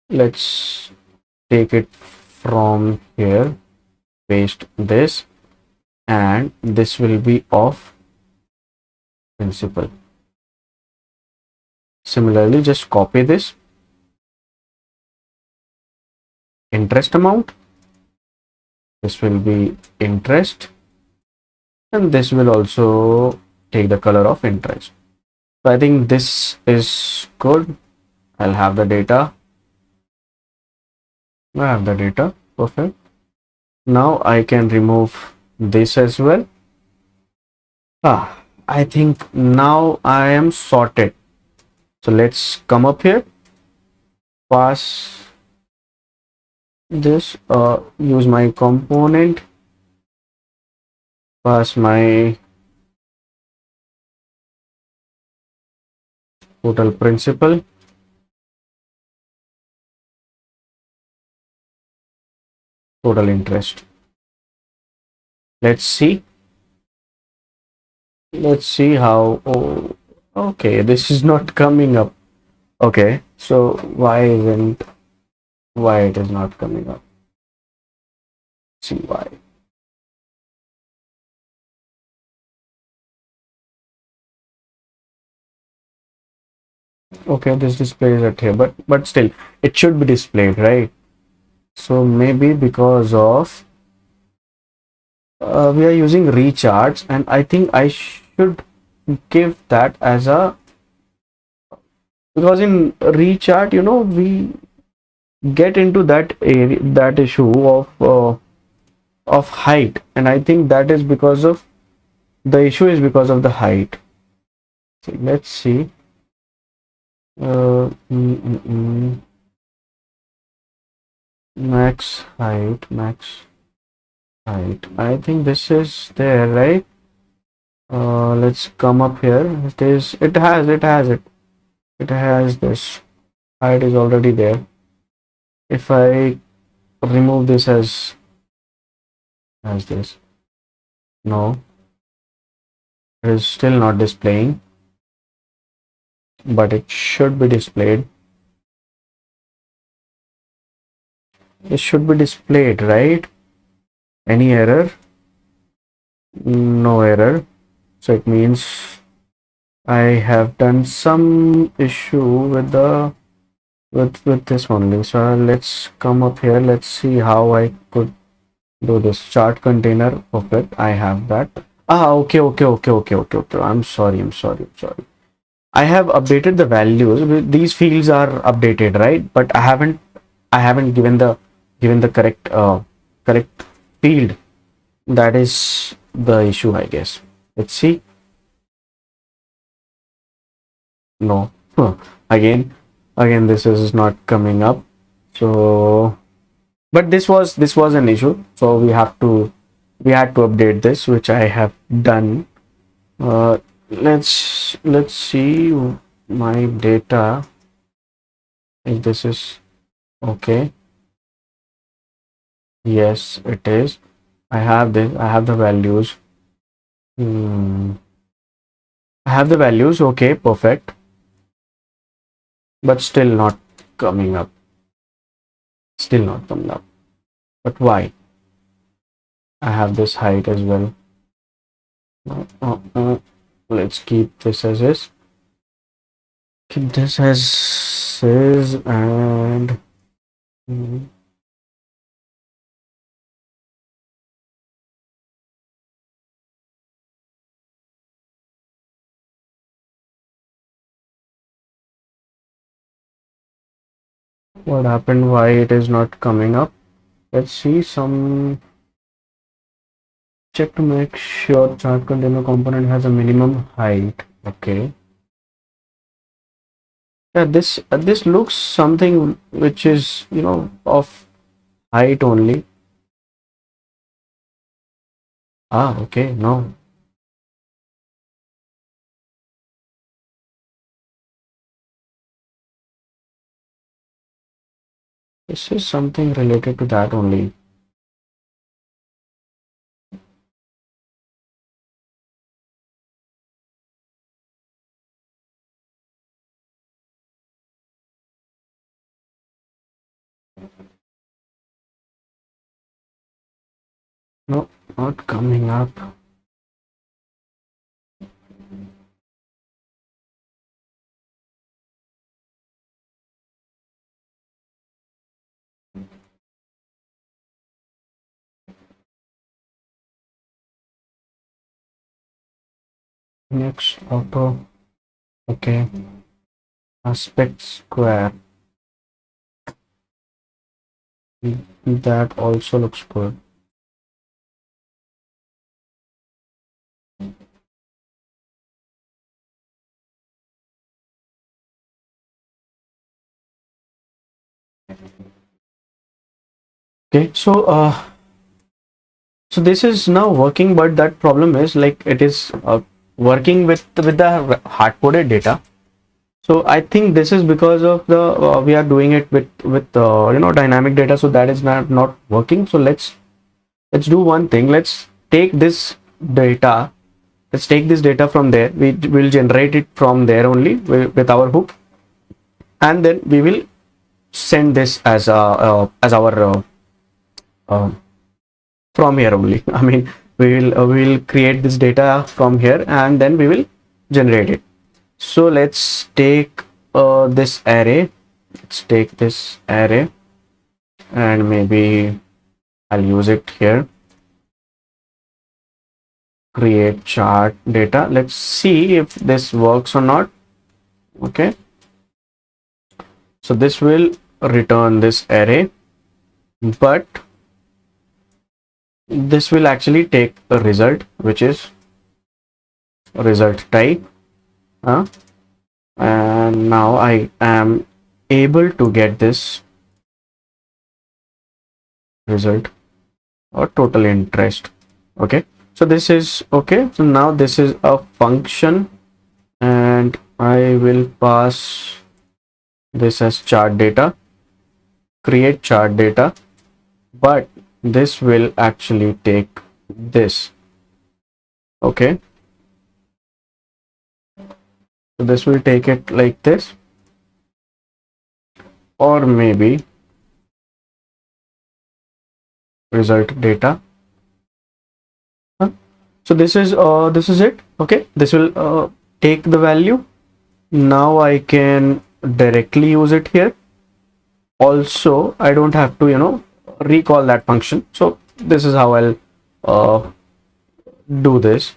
Let's take it from here, paste this, and this will be of principal. Similarly, just copy this interest amount. This will be interest, and this will also take the color of interest. So I think this is good. I'll have the data. I have the data. Perfect. Now I can remove this as well. I think now I am sorted. So let's come up here, pass this, use my component, pass my total principal, total interest. Let's see. Let's see how. Oh, okay, this is not coming up. Okay, so why it is not coming up? See why. Okay, this display is at here, but still it should be displayed, right? So maybe because of we are using recharge, and I think I should give that as a, because in rechart, we get into that area, that issue of height, and I think that is because of the issue is because of the height. So let's see. uh, mm, mm, mm. Max height, I think this is there, right? Let's come up here. It has this height is already there. If I remove this as this, no, it is still not displaying, but it should be displayed. It should be displayed, right? Any error? No error. So it means I have done some issue with the with this only. So let's come up here. Let's see how I could do this. Chart container. Perfect. I have that. Okay. I'm sorry. I have updated the values. These fields are updated, right? But I haven't given the correct field. That is the issue, I guess. Let's see. No. Again, this is not coming up. So, but this was an issue. So we had to update this, which I have done. Let's see my data, if this is okay. Yes, it is. I have this. I have the values. Hmm. I have the values. Okay, perfect. But still not coming up. Still not coming up. But why? I have this height as well. Let's keep this as is. Keep this as is, and what happened? Why it is not coming up? Let's see some. Check to make sure chart container component has a minimum height. Okay. Yeah, this looks something which is of height only. Okay, no. This is something related to that only. No, not coming up. next auto. Okay, aspect square, that also looks good. Okay, so this is now working, but that problem is like it is working with the hard coded data. So I think this is because of the we are doing it with dynamic data, so that is not working. So let's do one thing. Let's take this data. Let's take this data from there. We will generate it from there only with our hook, and then we will send this as our uh, from here only. I mean, we will create this data from here, and then we will generate it. So let's take this array. Let's take this array, and maybe I'll use it here. Create chart data. Let's see if this works or not. Okay, so this will return this array, but this will actually take a result, which is result type. And now I am able to get this result or total interest. Okay, so this is okay. So now this is a function, and I will pass this as chart data, create chart data, but this will actually take this. Okay, so this will take it like this, or maybe result data. So this is it. Okay, this will take the value. Now I can directly use it here. Also, I don't have to recall that function. So this is how I'll do this.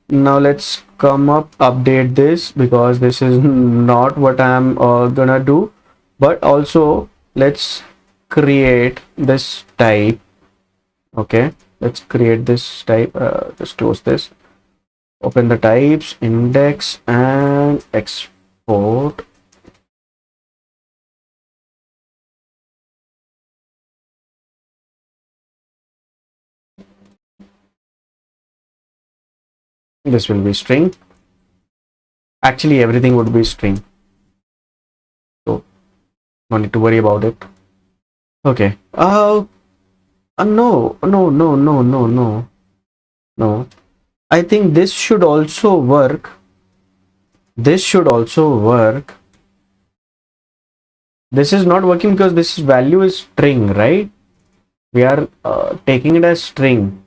Now let's come up, update this, because this is not what I'm gonna do. But also let's create this type. Okay, let's create this type. Just close this, open the types, index, and export. This will be string. Actually, everything would be string, so no need to worry about it. Okay. No, no, no, no, no, no, no. I think this should also work. This should also work. This is not working because this value is string, right? We are taking it as string.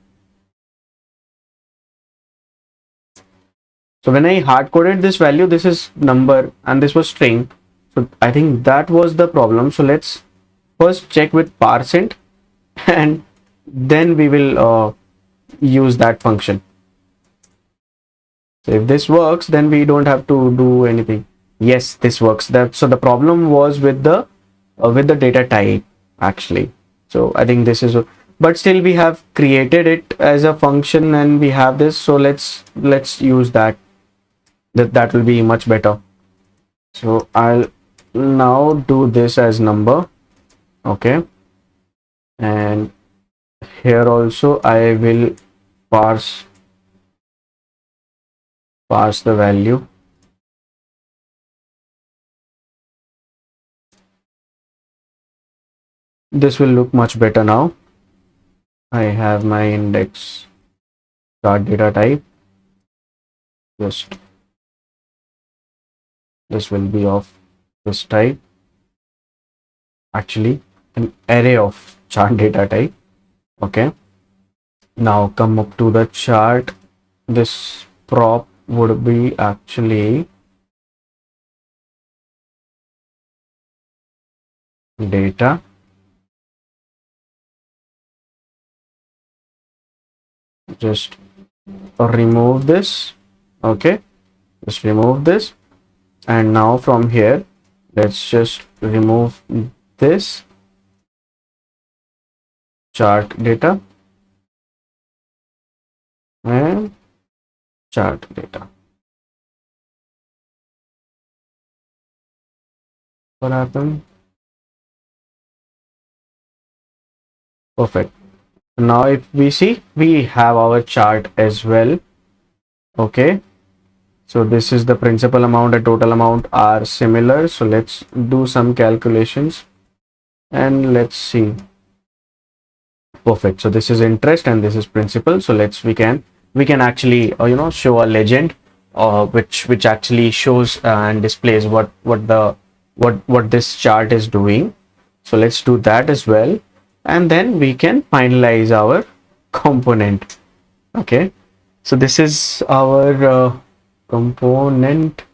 So when I hard coded this value, this is number and this was string. So I think that was the problem. So let's first check with parseInt, and then we will use that function. So if this works, then we don't have to do anything. Yes, this works. That so the problem was with the data type actually. So I think this is, but still we have created it as a function and we have this. So let's use that. That will be much better. So I'll now do this as number. Okay, and here also I will parse the value. This will look much better now. I have my index chart data type. Just this will be of this type, actually an array of chart data type. Okay, now come up to the chart. This prop would be actually data. Just remove this. Okay, just remove this, and now from here let's just remove this chart data and chart data. What happened? Perfect. Now if we see, we have our chart as well. Okay, so this is the principal amount and total amount are similar, so let's do some calculations and let's see. Perfect. So this is interest and this is principal, so we can actually show a legend which actually shows and displays what this chart is doing. So let's do that as well, and then we can finalize our component. Okay, so this is our component,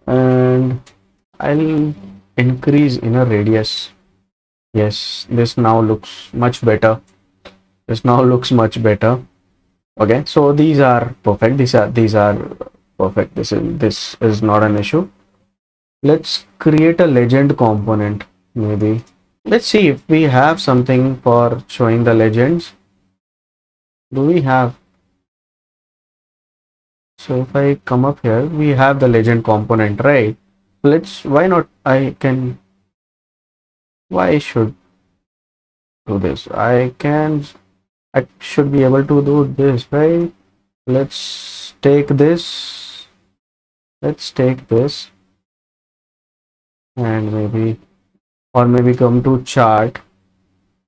and I'll increase inner radius. Yes, this now looks much better. This now looks much better. Okay, so these are perfect. These are perfect. This is not an issue. Let's create a legend component. Maybe let's see if we have something for showing the legends. Do we have? So if I come up here, we have the legend component, right? Let's, why not? Why should do this? I should be able to do this, right? Let's take this. Let's take this and maybe come to chart,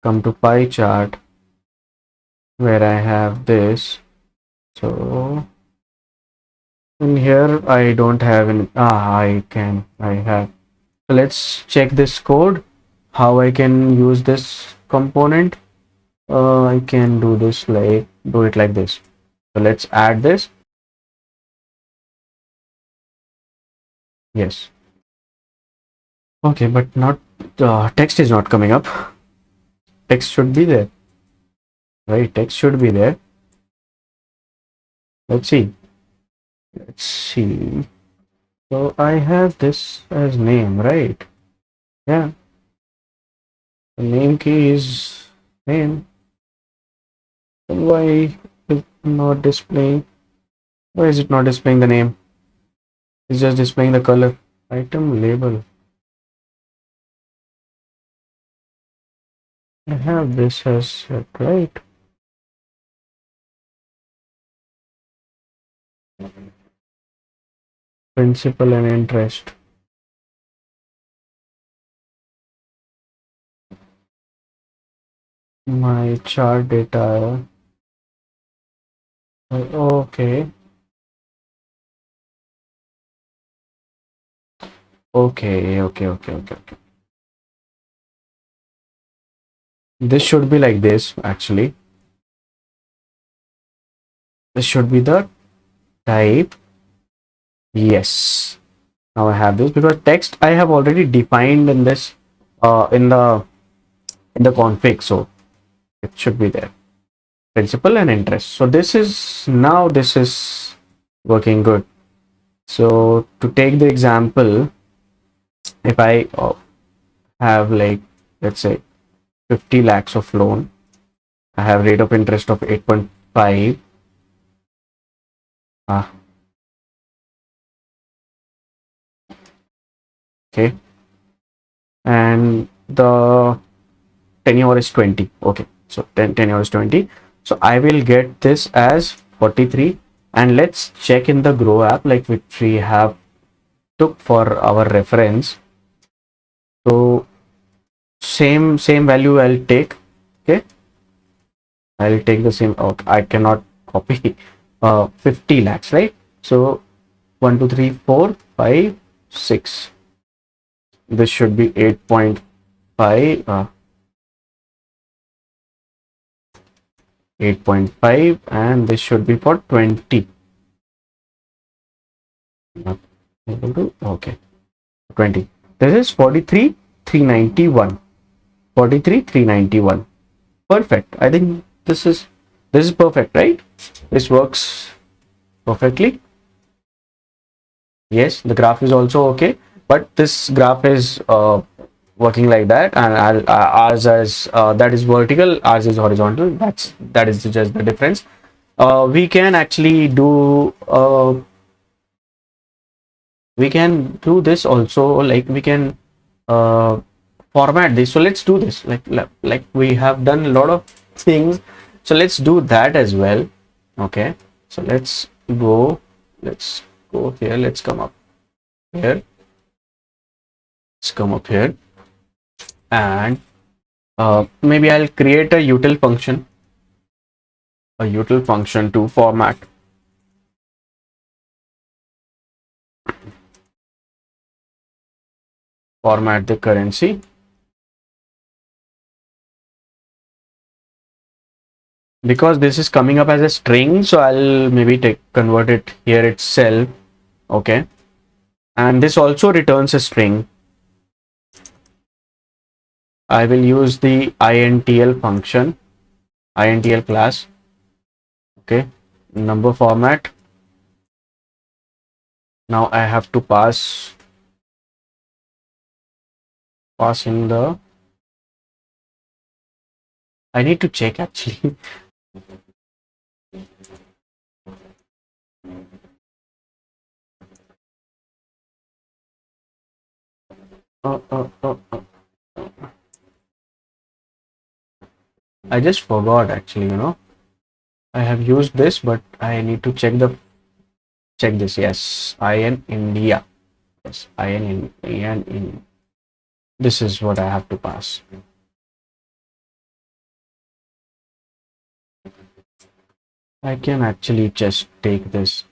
come to pie chart where I have this. So in here I don't have any. I have. So let's check this code, how I can use this component. I can do it like this. So let's add this. Yes. Okay, but not text is not coming up. Text should be there, right? Text should be there. Let's see. So I have this as name, right? Yeah. The name key is name. Why is it not displaying? Why is it not displaying the name? It's just displaying the color. Item label. I have this as set, right? Principal and interest. My chart data. Okay. Okay. This should be like this, actually. This should be the type. Yes. Now I have this because text I have already defined in this in the config, so it should be there. Principal and interest. So this is working good. So to take the example, if I have, like, let's say 50 lakhs of loan, I have rate of interest of 8.5. Okay, and the tenure is 20. Okay, so tenure is 20. So I will get this as 43, and let's check in the grow app, like which we have took for our reference. So same value I'll take. Okay, I'll take the same. Okay, I cannot copy 50 lakhs, right? So 1 2 3 4 5 6. This should be 8.5. 8.5, and this should be for 20. Not able to. Okay, 20. This is 43,391. 43,391. Perfect. I think this is perfect, right? This works perfectly. Yes, the graph is also okay, but this graph is working like that, and ours is that is vertical, ours is horizontal. That is just the difference. We can actually do this also, like we can uh, format this. So let's do this, like we have done a lot of things, so let's do that as well. Okay, so let's go here, let's come up here, let's come up here, and maybe I'll create a util function to format the currency. Because this is coming up as a string, so I'll maybe convert it here itself. Okay, and this also returns a string. I will use the intl function, intl class. Okay, number format. Now I have to pass in the, I need to check actually. I just forgot actually, I have used this, but I need to check this. Yes, in India. Yes, in this is what I have to pass. I can actually just take this.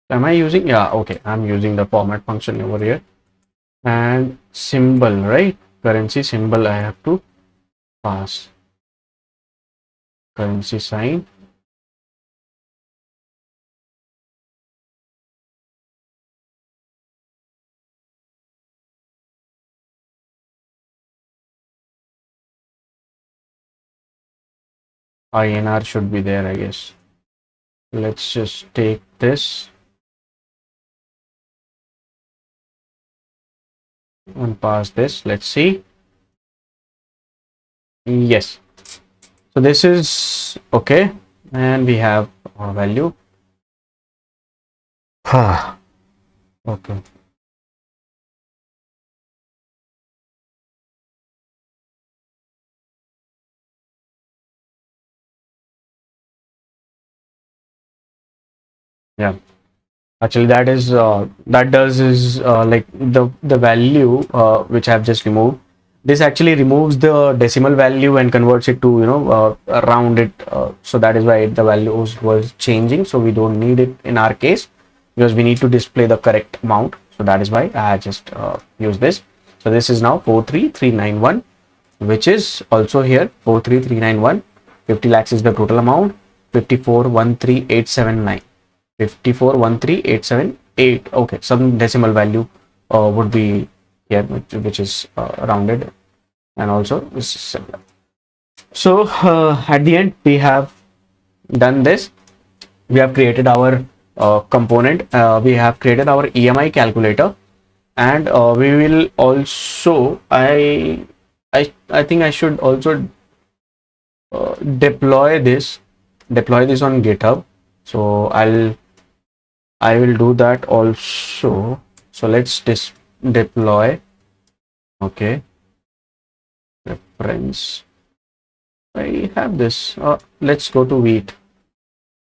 Am I using? Yeah, okay. I'm using the format function over here. And symbol, right? Currency symbol I have to pass. Currency sign. INR should be there, I guess. Let's just take this and pass this. Let's see. Yes. So this is okay. And we have our value. Okay. Yeah. Actually, that does is like the value which I've just removed. This actually removes the decimal value and converts it to round it. So that is why the values was changing. So we don't need it in our case because we need to display the correct amount. So that is why I just use this. So this is now 43391, which is also here 43391. 50 lakhs is the total amount. 54,13,879. 54,13,878. Okay, some decimal value would be here, which is rounded, and also is similar. So at the end, we have done this. We have created our component. We have created our EMI calculator, and we will also. I think I should also deploy this on GitHub. So I will do that also. So let's deploy. Okay, reference. I have this. Let's go to Wheat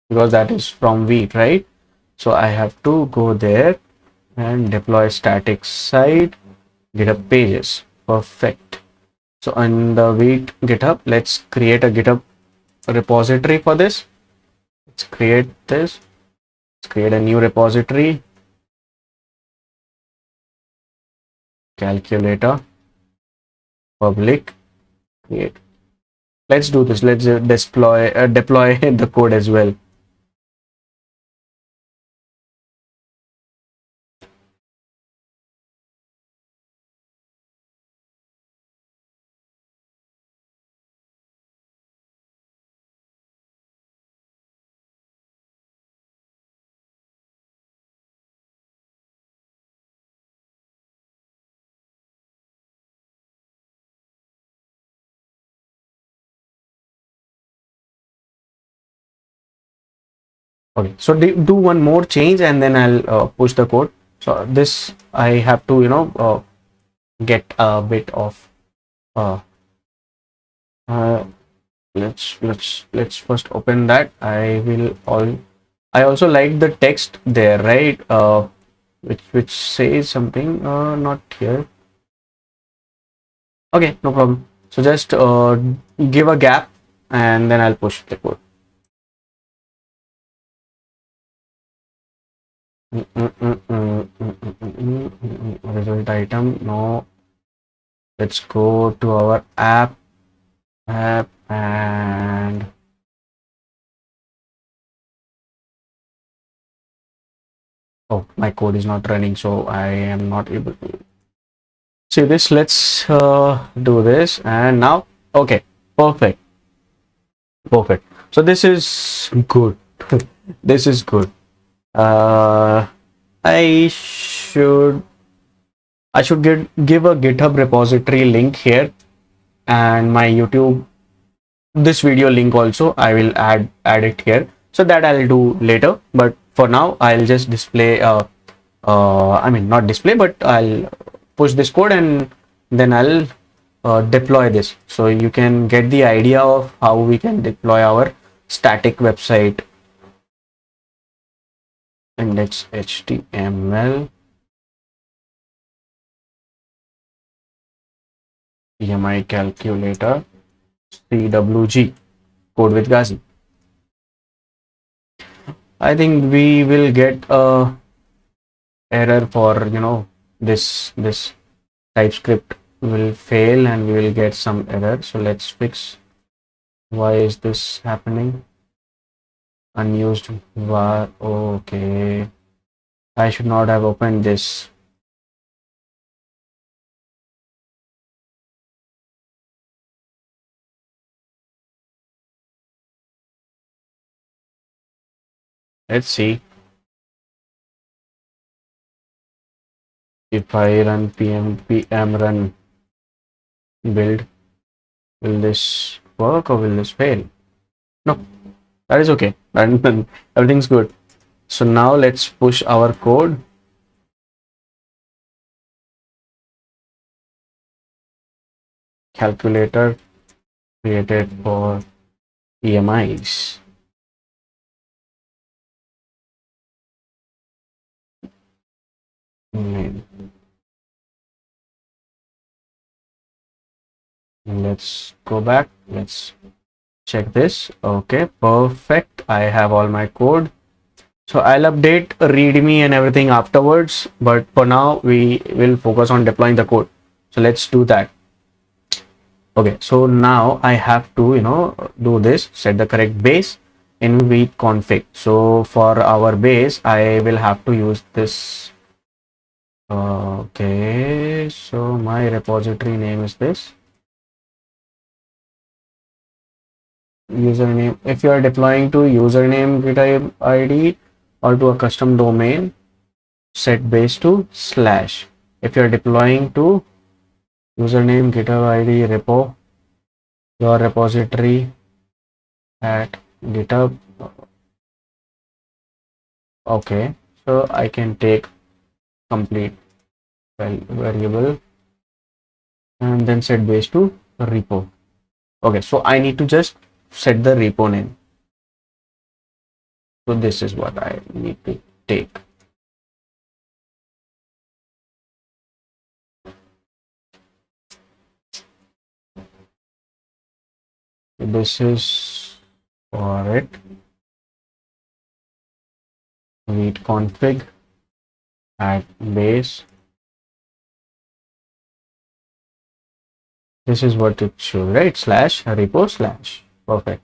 because that is from Wheat, right? So I have to go there and deploy static site GitHub Pages. Perfect. So on the Wheat GitHub, let's create a GitHub repository for this. Let's create this. Let's create a new repository. Calculator. Public. Create. let's do this. Let's deploy the code as well. Okay, so do one more change and then I'll push the code. So this I have to get a bit of uh, uh, let's first open that. I also like the text there, right? Which says something not here. Okay, no problem. So just give a gap and then I'll push the code. Result item, no. Let's go to our app and oh, my code is not running, so I am not able to see this. Let's do this, and now okay, perfect. So this is good. This is good. uh I should give a GitHub repository link here, and my YouTube this video link also I will add it here, so that I'll do later. But for now I'll just display I mean not display, but I'll push this code and then I'll deploy this, so you can get the idea of how we can deploy our static website. Index HTML EMI calculator CWG code with Ghazi. I think we will get a error for this TypeScript will fail and we will get some error. So let's fix why is this happening. Unused var. Okay, I should not have opened this. Let's see if I run pm run build, will this work or will this fail? No, that is okay, and everything's good. So now let's push our code. Calculator created for EMIs. Let's go back. Let's check this. Okay, perfect. I have all my code. So I'll update README and everything afterwards, but for now we will focus on deploying the code. So let's do that. Okay, so now I have to do this, set the correct base in with config. So for our base I will have to use this. Okay, so my repository name is this. Username, if you are deploying to username GitHub ID or to a custom domain, set base to /. If you are deploying to username GitHub ID repo, your repository at GitHub. Okay, so I can take complete variable and then set base to repo. Okay, so I need to just set the repo name. So this is what I need to take. This is for it. Read config at base. This is what it should, right? Slash repo slash. Perfect.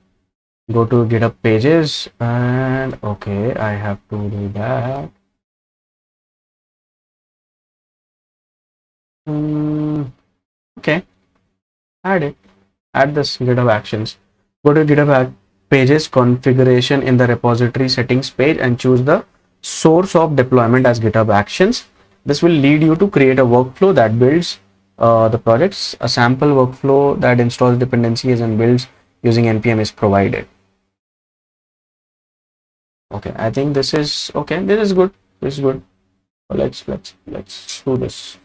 Go to GitHub Pages and okay, I have to do that. Okay, add it. Add this GitHub Actions. Go to GitHub Pages configuration in the repository settings page and choose the source of deployment as GitHub Actions. This will lead you to create a workflow that builds the projects. A sample workflow that installs dependencies and builds using npm is provided. Okay, I think this is okay. This is good. This is good. Let's do this.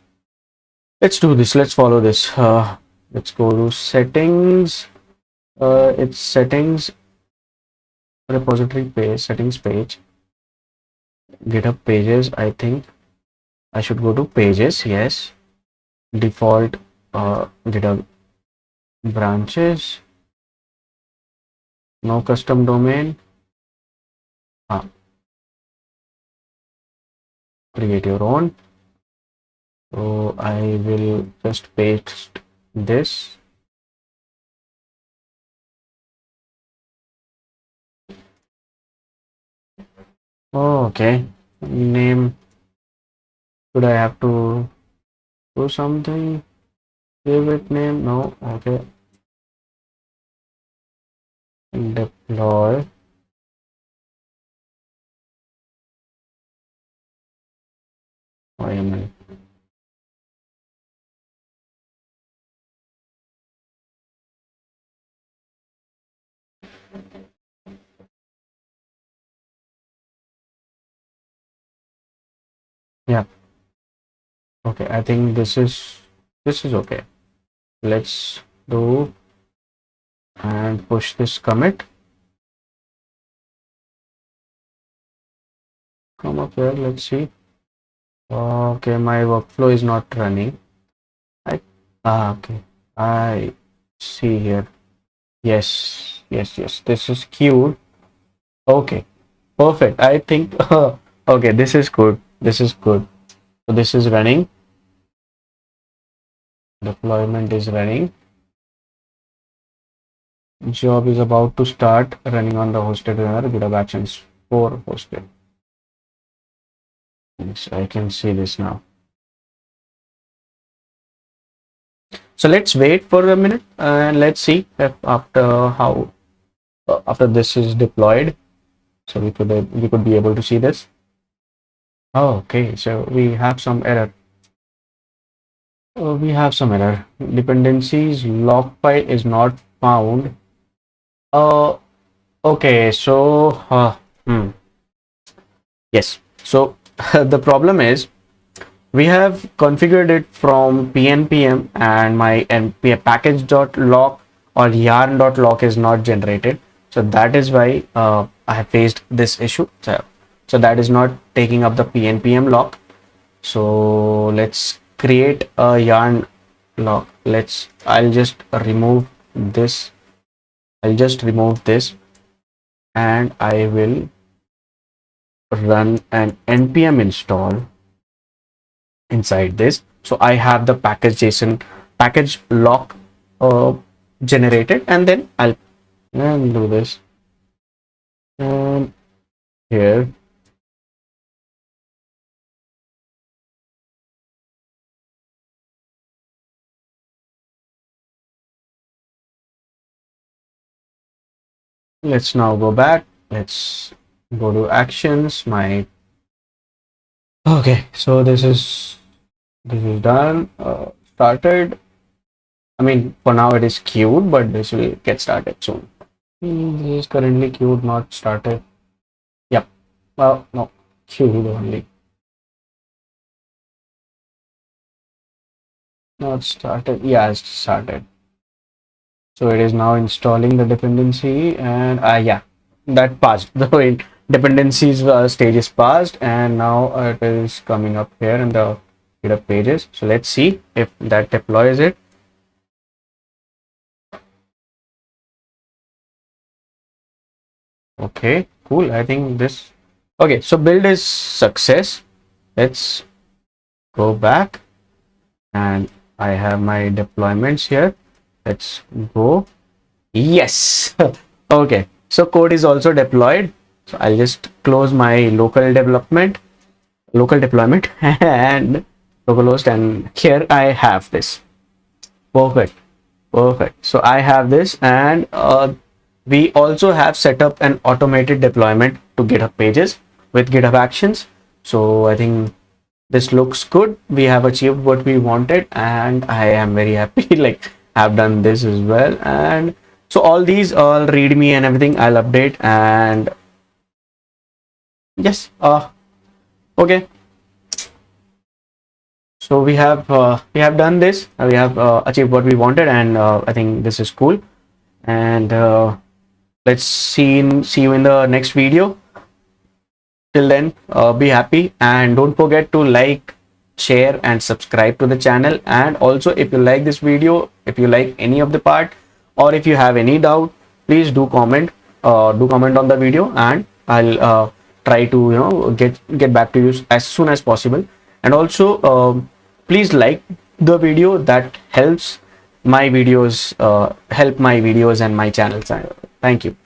Let's do this. Let's follow this. Let's go to settings. It's settings, repository page, settings page, GitHub Pages. I think I should go to pages. Yes, default GitHub branches, no custom domain. Create your own. So I will just paste this. Oh, okay. Name. Should I have to do something? Give it name? No. Okay. Deploy. EMI. Yeah. Okay. I think this is okay. Let's do and push this commit. Come up here. Let's see. Okay, my workflow is not running. Okay. I see here. Yes. This is queued. Okay. Perfect. I think. Okay. This is good. So this is running. Deployment is running. Job is about to start running on the hosted runner. GitHub Actions 4 hosted. Yes, I can see this now. So let's wait for a minute and let's see if after this is deployed. So we could be able to see this. Oh, okay, so we have some error. Dependencies log file is not found. Okay, so yes. So the problem is we have configured it from pnpm and my package.lock or yarn.lock is not generated. So that is why I have faced this issue. So that is not taking up the pnpm lock. So let's create a yarn lock. I'll just remove this. And I will run an npm install inside this. So I have the package lock generated, and then I'll do this. And here let's now go back. Let's go to actions. Okay, so this is done. Started. I mean, for now it is queued, but this will get started soon. This is currently queued, not started. Yep. Well, no, queued only. Not started. Yeah, it's started. So it is now installing the dependency, and yeah, that passed. The dependencies stage is passed, and now it is coming up here in the GitHub pages. So let's see if that deploys it. Okay, cool. I think this. Okay, so build is success. Let's go back, and I have my deployments here. Let's go. Yes. Okay, so code is also deployed. So I'll just close my local deployment and localhost, and here I have this. Perfect. Perfect. So I have this, and we also have set up an automated deployment to GitHub Pages with GitHub Actions. So I think this looks good. We have achieved what we wanted, and I am very happy. Like, I've done this as well. And so all these, all readme and everything, I'll update. And yes, okay. So we have done this. We have achieved what we wanted, and I think this is cool. And let's see you in the next video. Till then, be happy, and don't forget to like, share and subscribe to the channel. And also, if you like this video, if you like any of the part, or if you have any doubt, please do comment on the video, and I'll try to get back to you as soon as possible. And also, please like the video. That helps my videos, and my channel. Thank you.